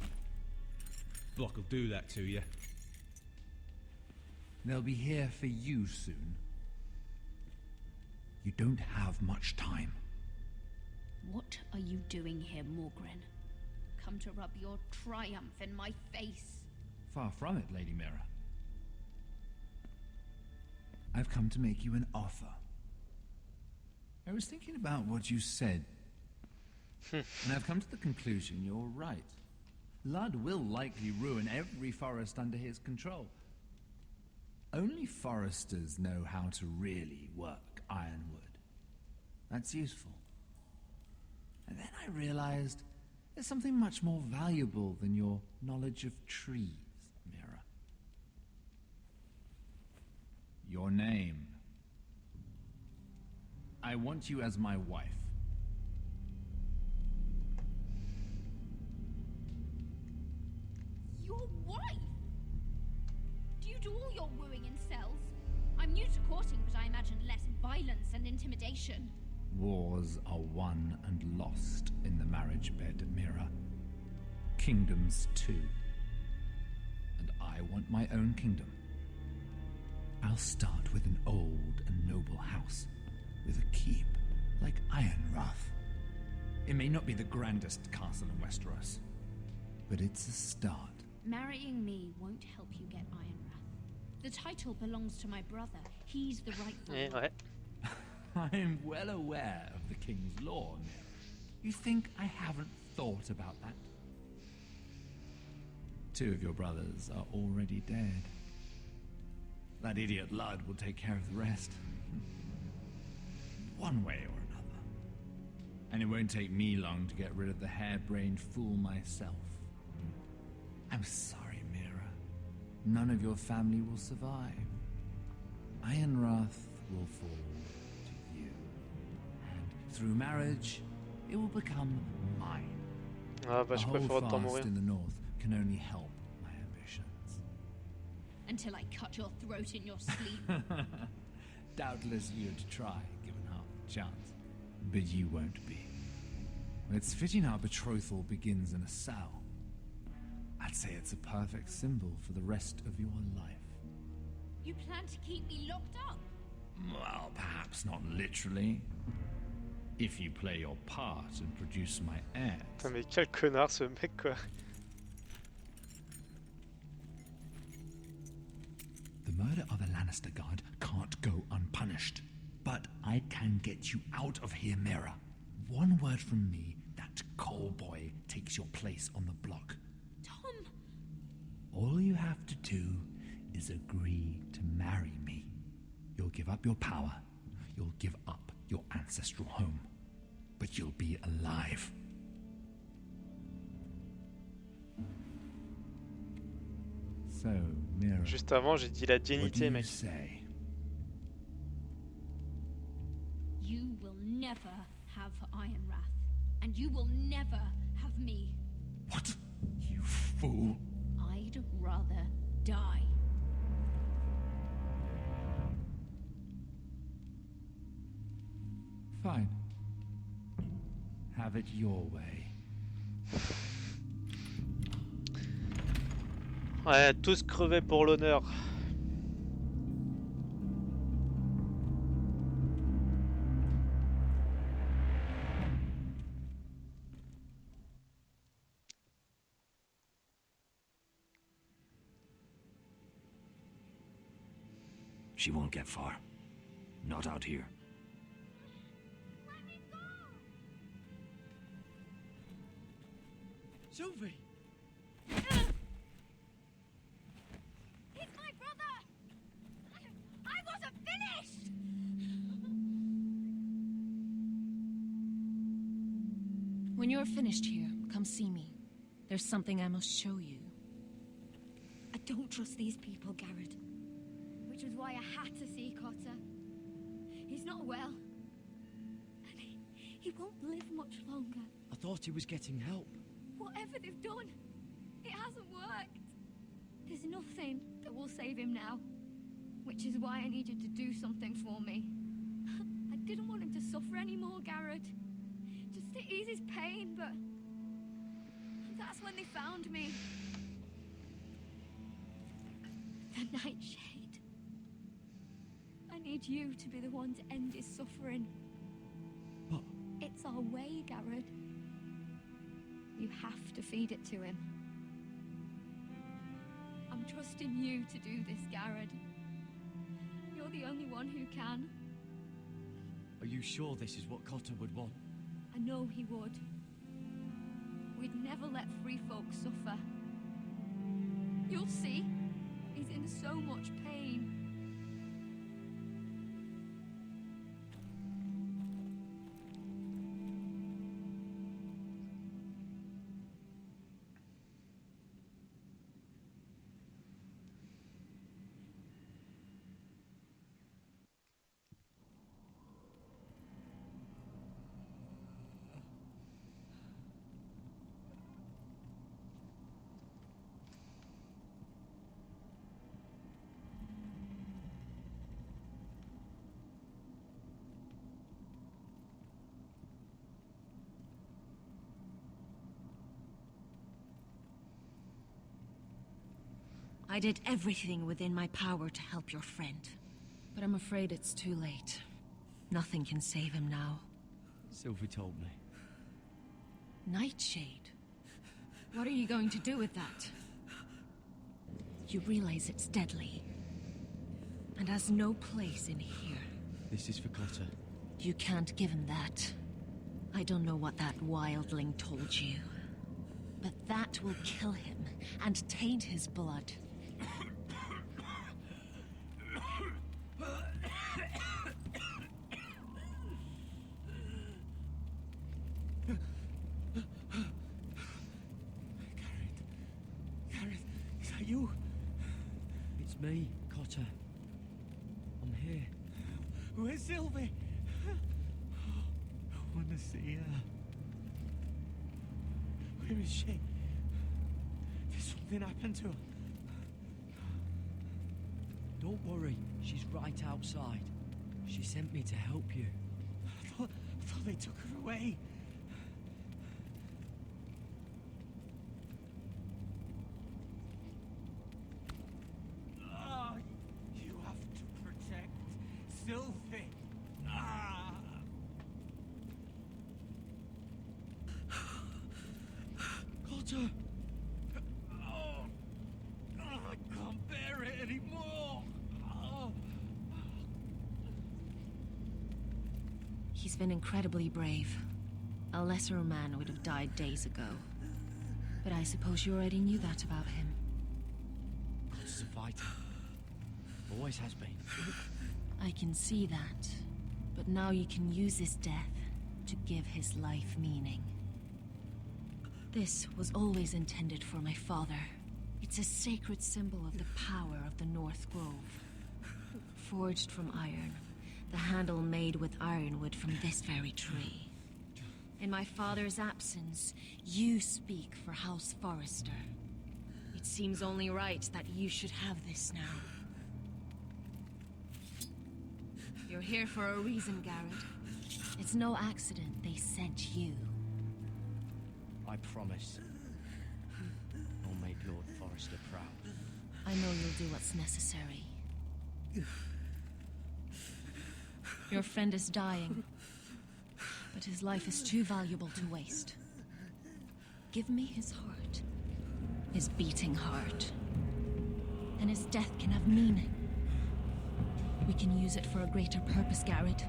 Block will do that to you. They'll be here for you soon. You don't have much time. What are you doing here, Morgren? Come to rub your triumph in my face? Far from it, Lady Mira. I've come to make you an offer. I was thinking about what you said, and I've come to the conclusion you're right. Ludd will likely ruin every forest under his control. Only foresters know how to really work ironwood. That's useful. And then I realized there's something much more valuable than your knowledge of trees, Mira. Your name. I want you as my wife. Your wife? Do you do all your wooing in cells? I'm new to courting, but I imagined less violence and intimidation. Wars are won and lost in the marriage bed, Mira. Kingdoms too. And I want my own kingdom. I'll start with an old and noble house, with a keep like Ironrath. It may not be the grandest castle in Westeros, but it's a start. Marrying me won't help you get Ironrath. The title belongs to my brother. He's the rightful one. I'm well aware of the king's law, Mira. You think I haven't thought about that? 2 of your brothers are already dead. That idiot Ludd will take care of the rest. One way or another. And it won't take me long to get rid of the harebrained fool myself. I'm sorry, Mira. None of your family will survive. Ironrath will fall to you. And through marriage, it will become mine. Ah bah je préfère autant mourir. In the north can only help my ambitions. Until I cut your throat in your sleep. Doubtless you'd try, given half the chance. But you won't be. It's fitting our betrothal begins in a cell. I'd say it's a perfect symbol for the rest of your life. You plan to keep me locked up? Well, perhaps not literally. If you play your part and produce my heirs. Putain, mais quel connard ce mec, quoi. The murder of a Lannister guard can't go unpunished. But I can get you out of here, Mira. One word from me, that coal boy takes your place on the block. Tom! All you have to do is agree to marry me. You'll give up your power. You'll give up your ancestral home. But you'll be alive. So, Mira. Juste avant, j'ai dit la dignité, mec. Say? You will never have Ironrath. And you will never have me. What? You fool. I'd rather die. Fine. Have it your way. Ouais, tous crever pour l'honneur. She won't get far. Not out here. Sylvie! He's my brother! I wasn't finished! When you're finished here, come see me. There's something I must show you. I don't trust these people, Garrett. Which was why I had to see Cotter. He's not well. And he won't live much longer. I thought he was getting help. Whatever they've done, it hasn't worked. There's nothing that will save him now. Which is why I needed to do something for me. I didn't want him to suffer anymore, Garrett. Just to ease his pain, but... that's when they found me. The Nightshade. I need you to be the one to end his suffering. But... it's our way, Garrett. You have to feed it to him. I'm trusting you to do this, Garrett. You're the only one who can. Are you sure this is what Cotter would want? I know he would. We'd never let free folk suffer. You'll see. He's in so much pain. I did everything within my power to help your friend. But I'm afraid it's too late. Nothing can save him now. Sylvie told me. Nightshade? What are you going to do with that? You realize it's deadly. And has no place in here. This is for Cotter. You can't give him that. I don't know what that wildling told you. But that will kill him and taint his blood. Gareth, is that you? It's me, Cotter. I'm here. Where's Sylvie? I want to see her. Where is she? Did something happen to her? Don't worry, she's right outside. She sent me to help you. I thought they took her away. Oh, you have to protect Sylvie. Cotter! Oh, I can't bear it anymore. Oh. He's been incredibly brave. A lesser man would have died days ago. But I suppose you already knew that about him. Cotter's a fighter. Always has been. I can see that. But now you can use his death to give his life meaning. This was always intended for my father. It's a sacred symbol of the power of the North Grove. Forged from iron, the handle made with ironwood from this very tree. In my father's absence, you speak for House Forrester. It seems only right that you should have this now. You're here for a reason, Garrett. It's no accident they sent you. I promise. I'll make Lord Forrester proud. I know you'll do what's necessary. Your friend is dying, but his life is too valuable to waste. Give me his heart, his beating heart, and his death can have meaning. We can use it for a greater purpose, Garrett.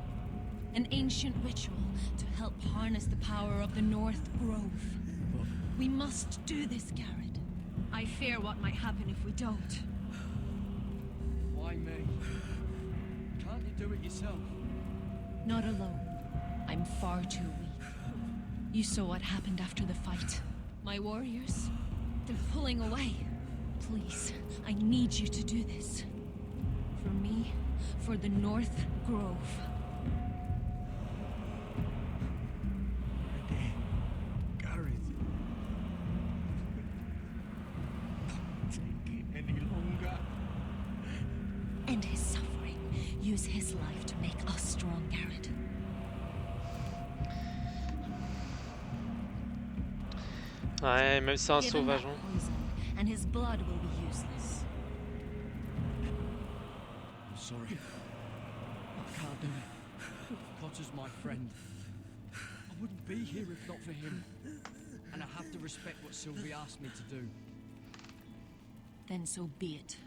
An ancient ritual to help harness the power of the North Grove. We must do this, Garrett. I fear what might happen if we don't. Why me? Can't you do it yourself? Not alone. I'm far too weak. You saw what happened after the fight. My warriors, they're pulling away. Please, I need you to do this. For me, for the North Grove. Gareth. Not take it any longer. End his suffering. Use his life to make us strong, Garrett. Ouais, même si c'est un Give him that sauvageon. poison, and his blood will be useless. I'm sorry. I can't do it. Cotter's my friend. I wouldn't be here if not for him. And I have to respect what Sylvie asked me to do. Then so be it.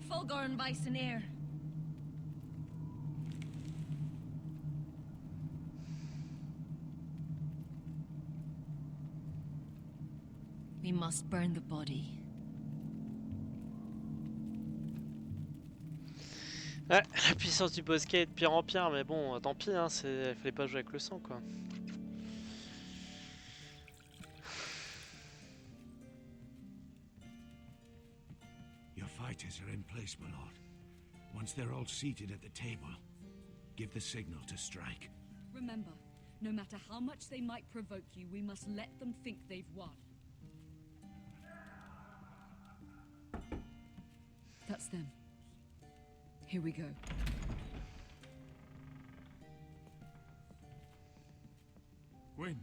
Fulgorn Bison Air. We must burn the body. Ouais, la puissance du Bosquet est de pire en pire, mais bon, tant pis, hein, fallait pas jouer avec le sang, quoi. Your fighters are in place, my lord. Once they're all seated at the table, give the signal to strike. Remember, no matter how much they might provoke you, we must let them think they've won. That's them. Here we go. Gwyn.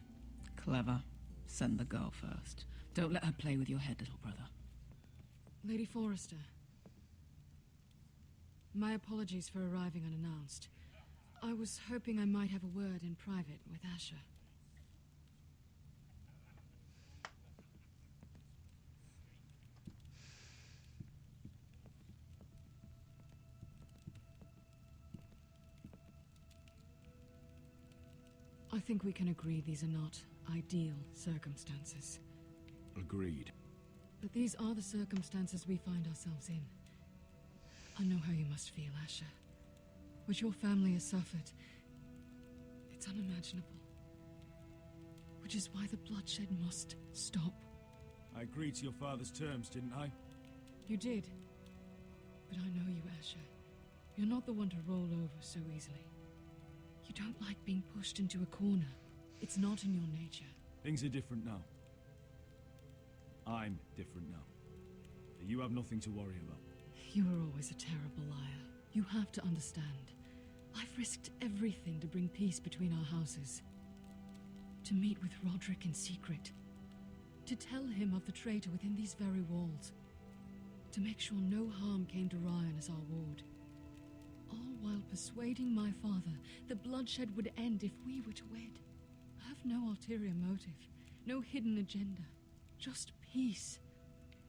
Clever. Send the girl first. Don't let her play with your head, little brother. Lady Forrester. My apologies for arriving unannounced. I was hoping I might have a word in private with Asher. I think we can agree these are not ideal circumstances. Agreed. But these are the circumstances we find ourselves in. I know how you must feel, Asher. What your family has suffered, it's unimaginable. Which is why the bloodshed must stop. I agreed to your father's terms, didn't I? You did. But I know you, Asher. You're not the one to roll over so easily. You don't like being pushed into a corner. It's not in your nature. Things are different now. I'm different now. You have nothing to worry about. You were always a terrible liar. You have to understand. I've risked everything to bring peace between our houses. To meet with Roderick in secret. To tell him of the traitor within these very walls. To make sure no harm came to Ryan as our ward. All while persuading my father that bloodshed would end if we were to wed. I have no ulterior motive, no hidden agenda. Just peace,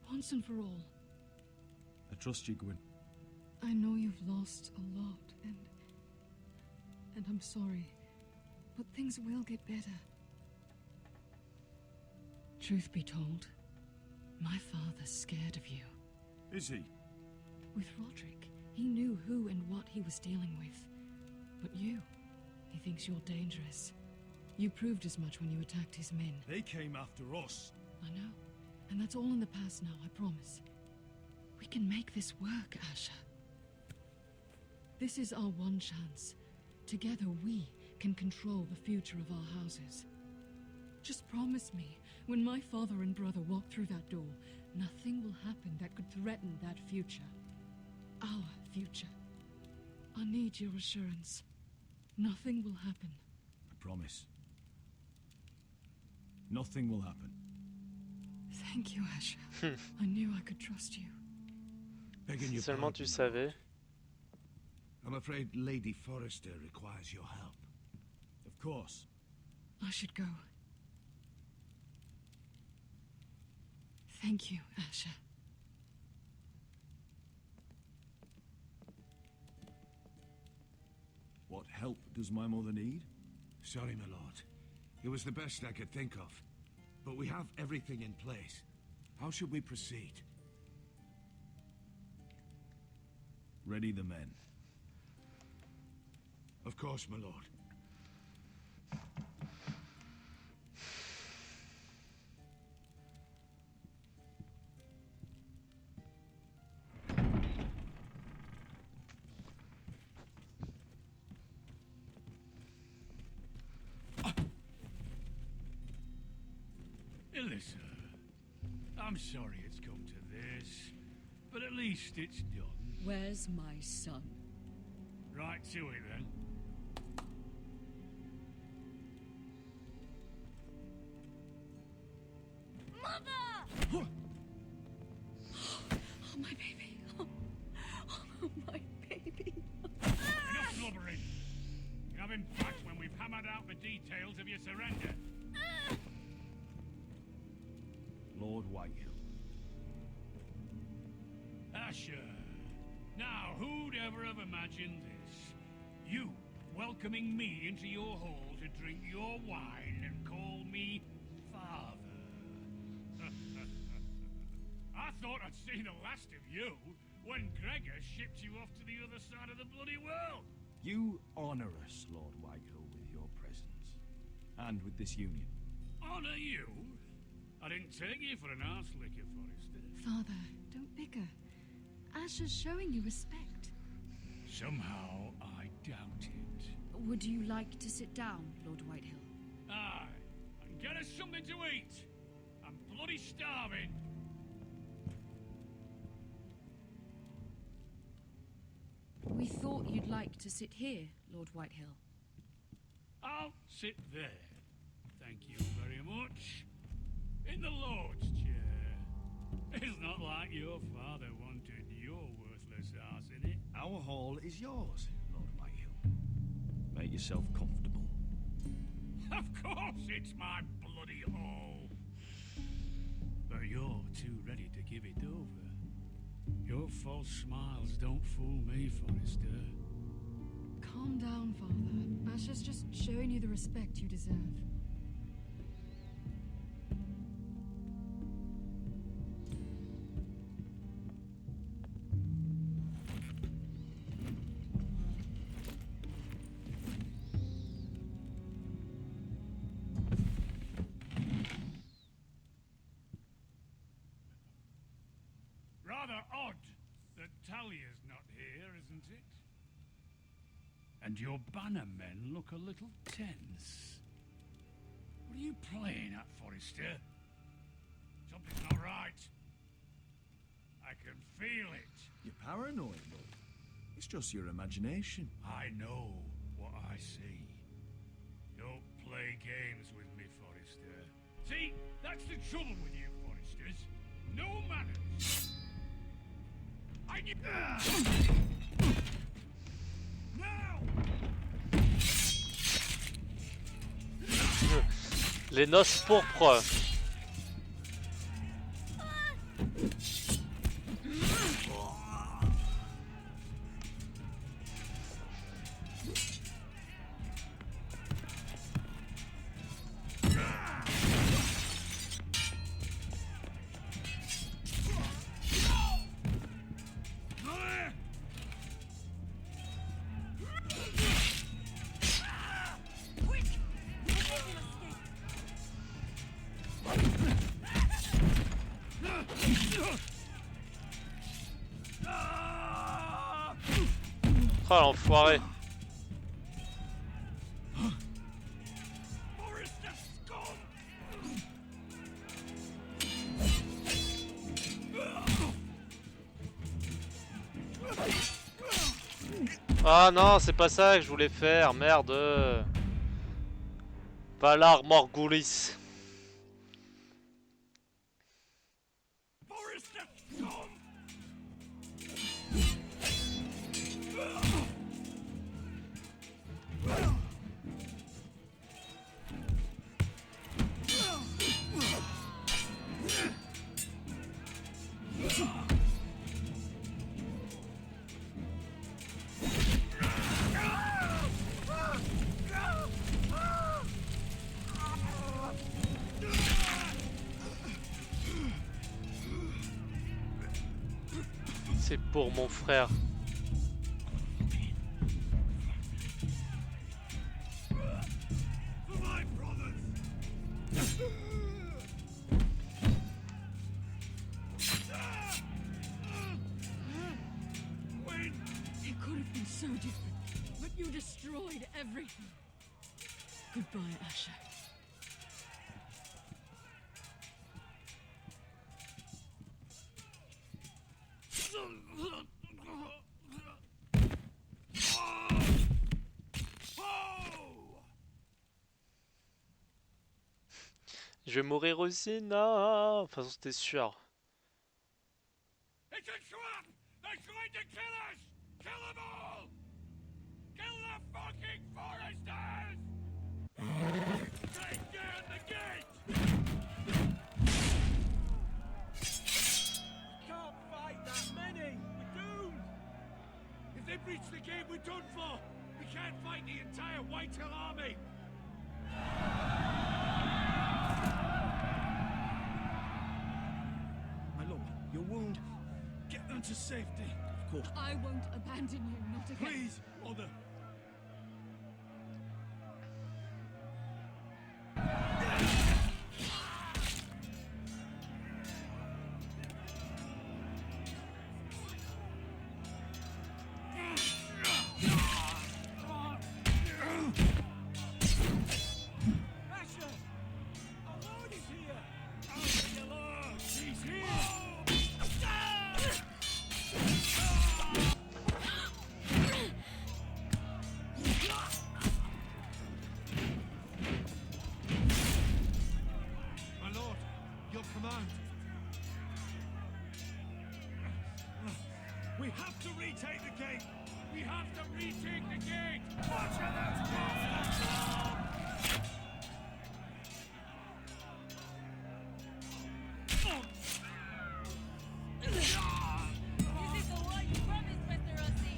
once and for all. I trust you, Gwyn. I know you've lost a lot, and I'm sorry, but things will get better. Truth be told, my father's scared of you. Is he? With Roderick, he knew who and what he was dealing with. But you, he thinks you're dangerous. You proved as much when you attacked his men. They came after us. I know, and that's all in the past now, I promise. We can make this work, Asher. This is our one chance. Together we can control the future of our houses. Just promise me, when my father and brother walk through that door, nothing will happen that could threaten that future. Our future. I need your assurance. Nothing will happen. I promise. Nothing will happen. Thank you, Asher. I knew I could trust you. Begging your Seulement pardon, tu savais. I'm afraid Lady Forrester requires your help. Of course. I should go. Thank you, Asher. What help does my mother need? Sorry, my lord. It was the best I could think of. But we have everything in place. How should we proceed? Ready the men. Of course, my lord. Alyssa, I'm sorry it's come to this, but at least it's done. Where's my son? Right to it then. Mother! Oh, my baby. Oh, my baby. Enough blubbering. You have him back when we've hammered out the details of your surrender. Lord Whitehill. Asher. Now, who'd ever have imagined this? You welcoming me into your hall to drink your wine and call me father. I thought I'd seen the last of you. when Gregor shipped you off to the other side of the bloody world. You honor us, Lord Whitehill, with your presence. And with this union. Honor you? I didn't take you for an arse licker, Forrester. Father, don't bicker. Asher's showing you respect. Somehow I doubt it. Would you like to sit down, Lord Whitehill? Aye, and get us something to eat. I'm bloody starving. We thought you'd like to sit here, Lord Whitehill. I'll sit there. Thank you very much. In the Lord's chair. It's not like your father wanted your worthless arse in it. Our hall is yours, Lord Whitehill. Make yourself comfortable. Of course it's my bloody hall. But you're too ready to give it over. Your false smiles don't fool me, Forrester. Calm down, Father. Asher's just showing you the respect you deserve. Rather odd that Talia's not here, isn't it? And your banner men look a little tense. What are you playing at, Forrester? Something's not right. I can feel it. You're paranoid, Lord. It's just your imagination. I know what I see. Don't play games with me, Forrester. See, that's the trouble with you, Forresters. No manners. I need... Les noces pourpres. Oh l'enfoiré. Ah non, c'est pas ça que je voulais faire, merde. Valar Morghulis. C'est pour mon frère. It could have been so different, but you destroyed everything. Goodbye, Asher. Je vais mourir aussi, non. De toute façon, c'était sûr. It's a trap! They're trying to kill us! Kill them all! Kill the fucking Forresters! Take down the gate! We can't fight that many. We're doomed. If they breach the gate, we're done for! We can't fight the entire Whitehill army! My lord, your wound. Get and to safety. Of course. I won't abandon you, not again. Please, Mother. We have to retake the gate! We have to retake the gate! Watch out, those bastards! This is the war you promised, Mr. Rossi.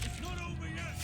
It's not over yet!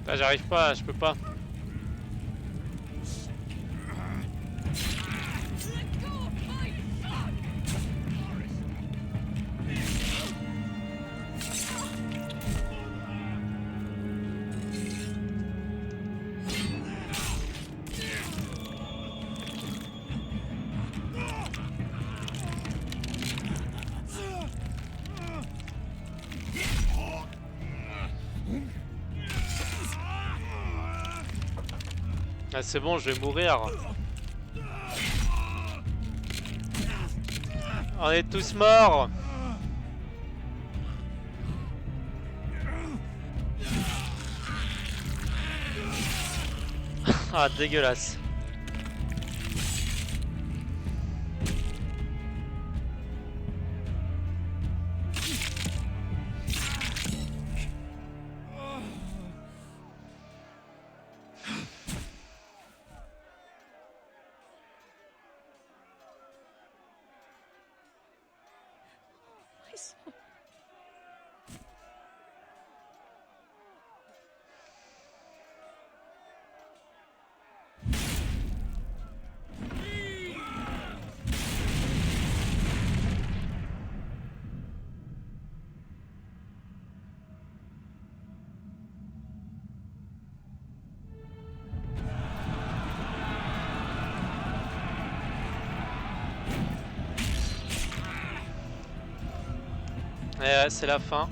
Ah, j'arrive pas, je peux pas. Ah, c'est bon, je vais mourir. On est tous morts. Ah, dégueulasse. Ouais, c'est la fin.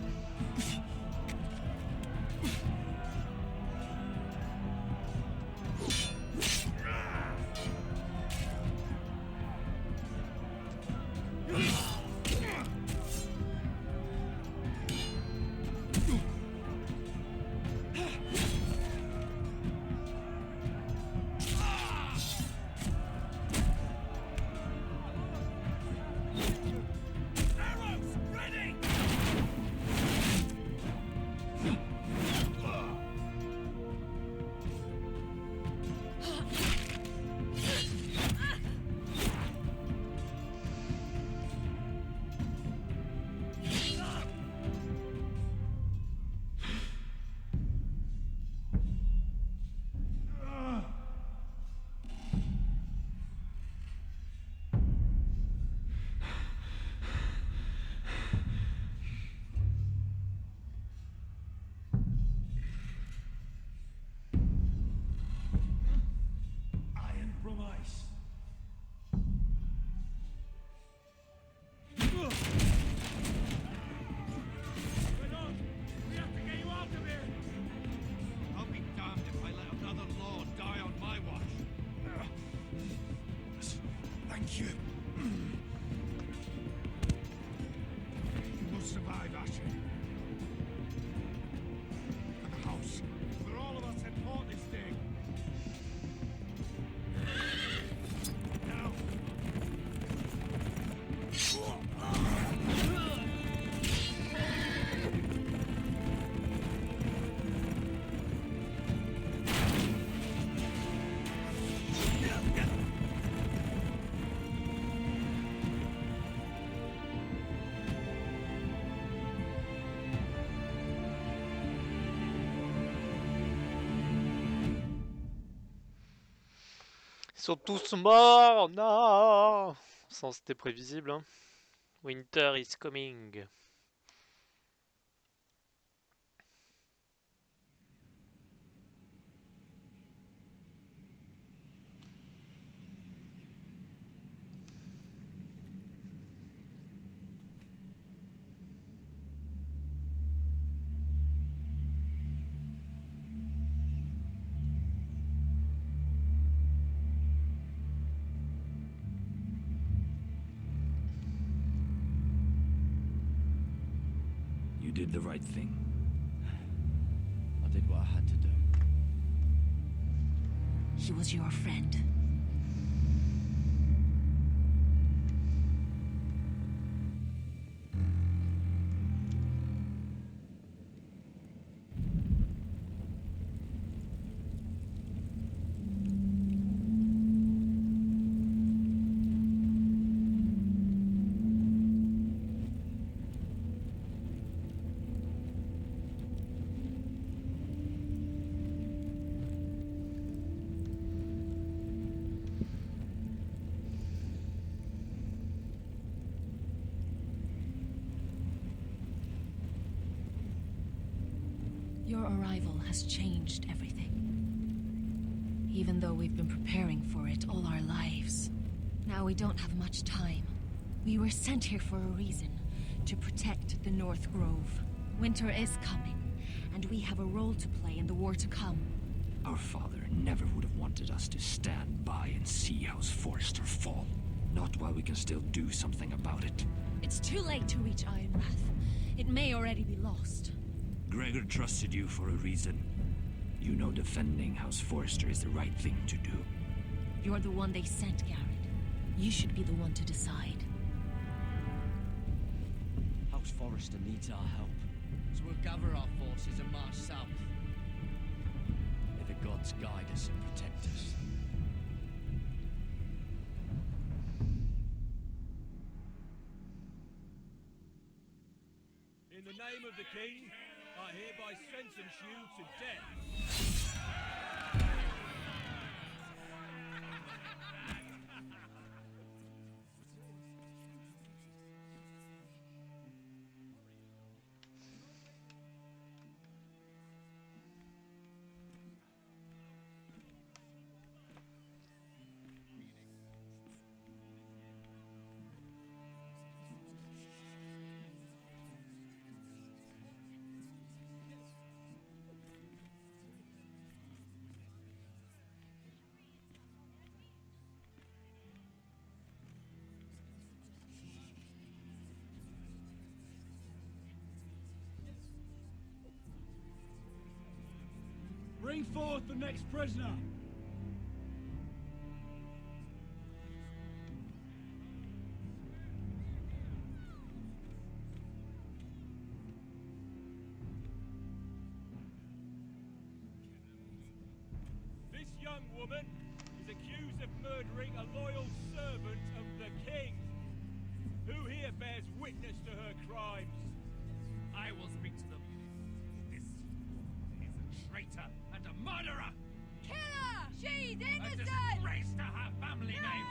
Ils sont tous morts, non. Sans c'était prévisible, hein. Winter is coming. You did the right thing. I did what I had to do. He was your friend. Your arrival has changed everything. Even though we've been preparing for it all our lives. Now we don't have much time. We were sent here for a reason. To protect the North Grove. Winter is coming, and we have a role to play in the war to come. Our father never would have wanted us to stand by and see House Forrester fall. Not while we can still do something about it. It's too late to reach Ironrath. It may already be lost. Gregor trusted you for a reason. You know defending House Forrester is the right thing to do. You're the one they sent, Garrett. You should be the one to decide. House Forrester needs our help. So we'll gather our forces and march south. May the gods guide us and protect us. In the name of the King, I hereby sentence you to death. Bring forth the next prisoner. This young woman is accused of murdering a loyal servant of the king. Who here bears witness to her crimes? I will speak to them. This is a traitor and a murderer! Kill her! She's A innocent! disgrace to her family name!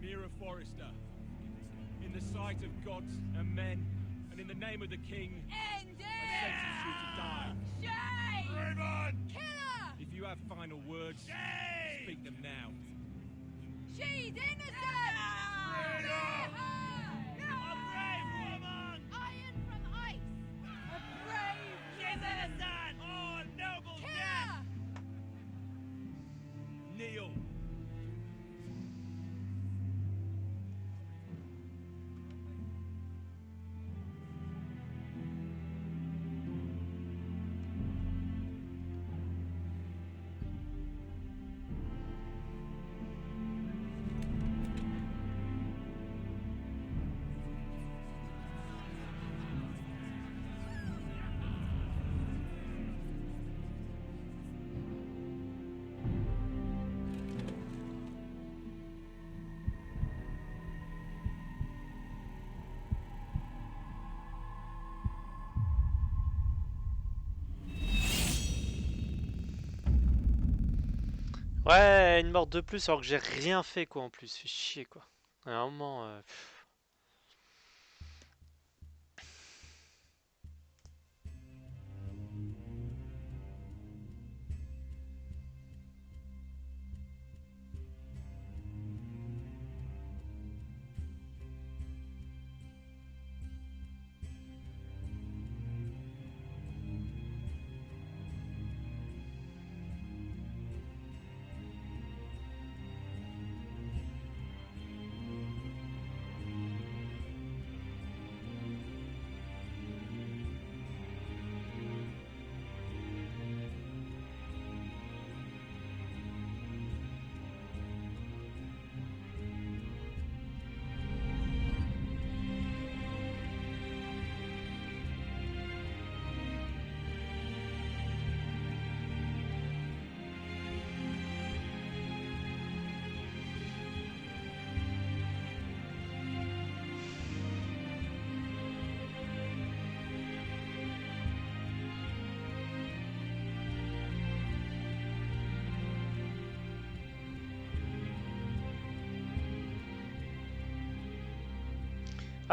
Mira Forrester, in the sight of gods and men, and in the name of the king, End I sentence you to die. Shame! Raymond! Kill her! If you have final words, speak them now. She's innocent! Freedom! A brave woman! Iron from ice! A brave She's innocent! Oh, a noble Kill death! her! Kneel. Ouais, une mort de plus alors que j'ai rien fait quoi en plus, fait chier quoi. À un moment.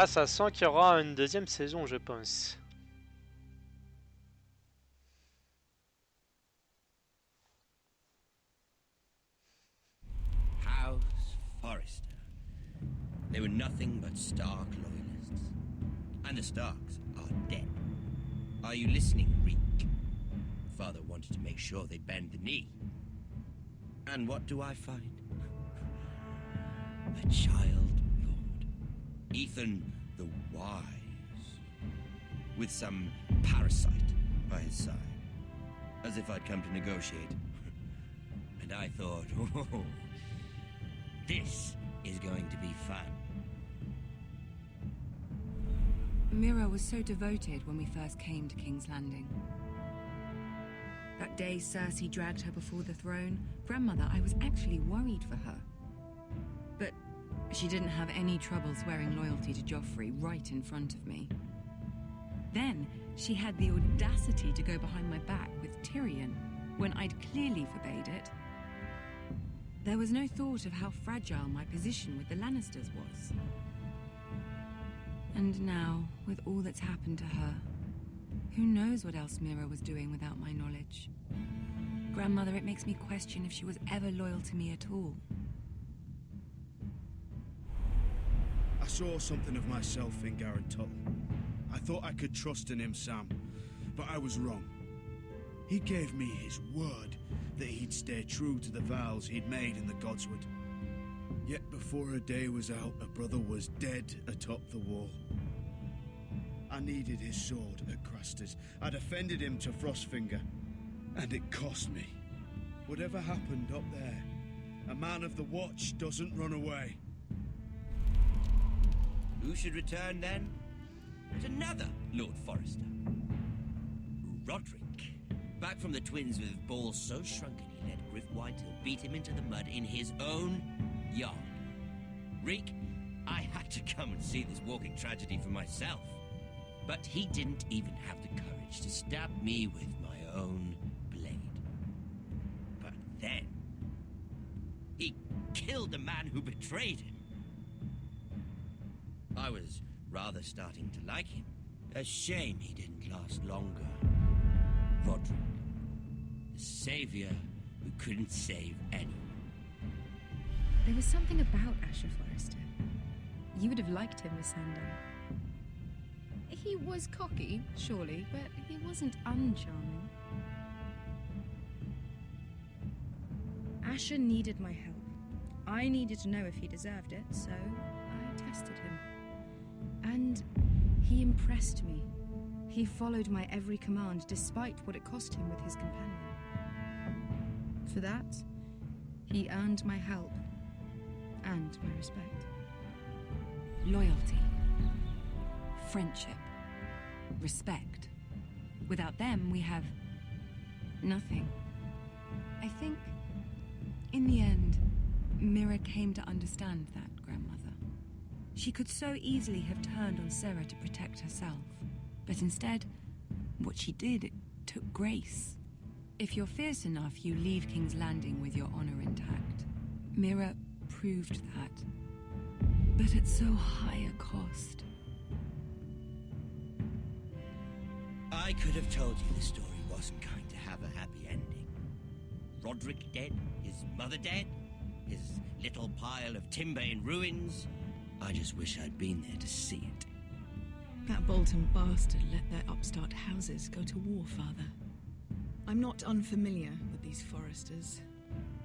Ah, ça sent qu'il y aura une deuxième saison, je pense. House Forrester. They were nothing but Stark loyalists. And the Starks are dead. Are you listening, Reek? Father wanted to make sure they bend the knee. And what do I find? A child lord. Ethan the Wise. With some parasite by his side. As if I'd come to negotiate. And I thought, oh, this is going to be fun. Mira was so devoted when we first came to King's Landing. That day Cersei dragged her before the throne, Grandmother, I was actually worried for her. But she didn't have any trouble swearing loyalty to Joffrey right in front of me. Then she had the audacity to go behind my back with Tyrion when I'd clearly forbade it. There was no thought of how fragile my position with the Lannisters was. And now, with all that's happened to her, who knows what else Mira was doing without my knowledge? Grandmother, it makes me question if she was ever loyal to me at all. I saw something of myself in Garrett Tuttle. I thought I could trust in him, Sam, but I was wrong. He gave me his word that he'd stay true to the vows he'd made in the Godswood. Yet before a day was out, a brother was dead atop the wall. I needed his sword at Craster's. I defended him to Frostfinger, and it cost me. Whatever happened up there, a man of the Watch doesn't run away. Who should return then? But another Lord Forrester. Roderick. Back from the Twins with balls so shrunken he let Griff Whitehill beat him into the mud in his own yard. Reek, I had to come and see this walking tragedy for myself. But he didn't even have the courage to stab me with my own blade. But then, he killed the man who betrayed him. I was rather starting to like him. A shame he didn't last longer. Roderick, the savior who couldn't save anyone. There was something about Asher Forrester. You would have liked him, Miss Sandow. He was cocky, surely, but he wasn't uncharming. Asher needed my help. I needed to know if he deserved it, so I tested him. And he impressed me. He followed my every command, despite what it cost him with his companion. For that, he earned my help and my respect. Loyalty, friendship, respect. Without them, we have nothing. I think, in the end, Mira came to understand that, Grandmother. She could so easily have turned on Sarah to protect herself. But instead, what she did, it took grace. If you're fierce enough, you leave King's Landing with your honor intact. Mira proved that. But at so high a cost. I could have told you the story wasn't going to have a happy ending. Roderick dead, his mother dead, his little pile of timber in ruins. I just wish I'd been there to see it. That Bolton bastard let their upstart houses go to war, Father. I'm not unfamiliar with these Forresters.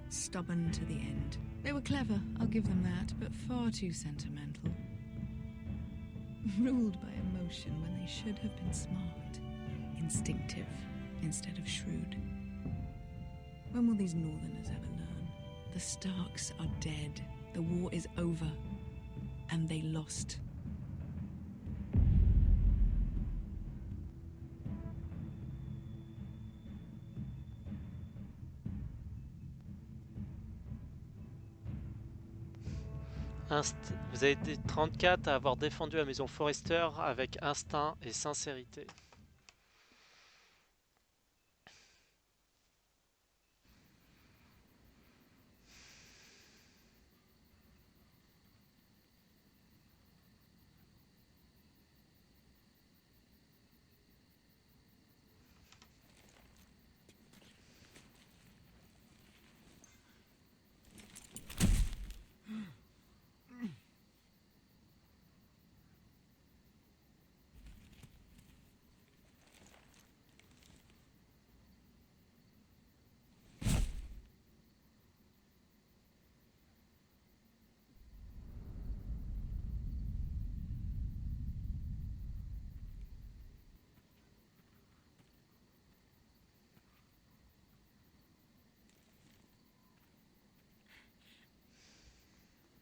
Stubborn to the end. They were clever, I'll give them that, but far too sentimental. Ruled by emotion when they should have been smart. Instinctive instead of shrewd. When will these Northerners ever learn? The Starks are dead. The war is over. And they lost. Vous avez été 34 à avoir défendu la maison Forrester avec instinct et sincérité.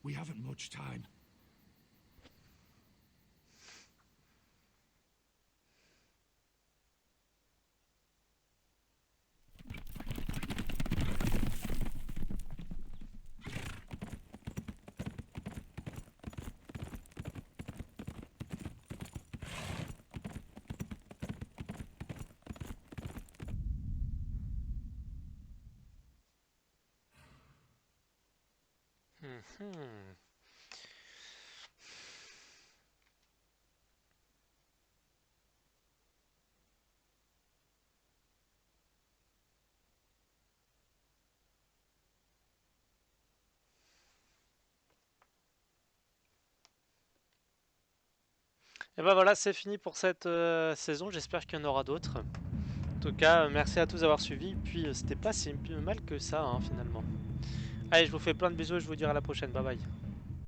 We haven't much time. Et ben voilà, c'est fini pour cette saison. J'espère qu'il y en aura d'autres. En tout cas, merci à tous d'avoir suivi. Puis c'était pas si mal que ça, hein, finalement. Allez, je vous fais plein de bisous et je vous dis à la prochaine. Bye bye.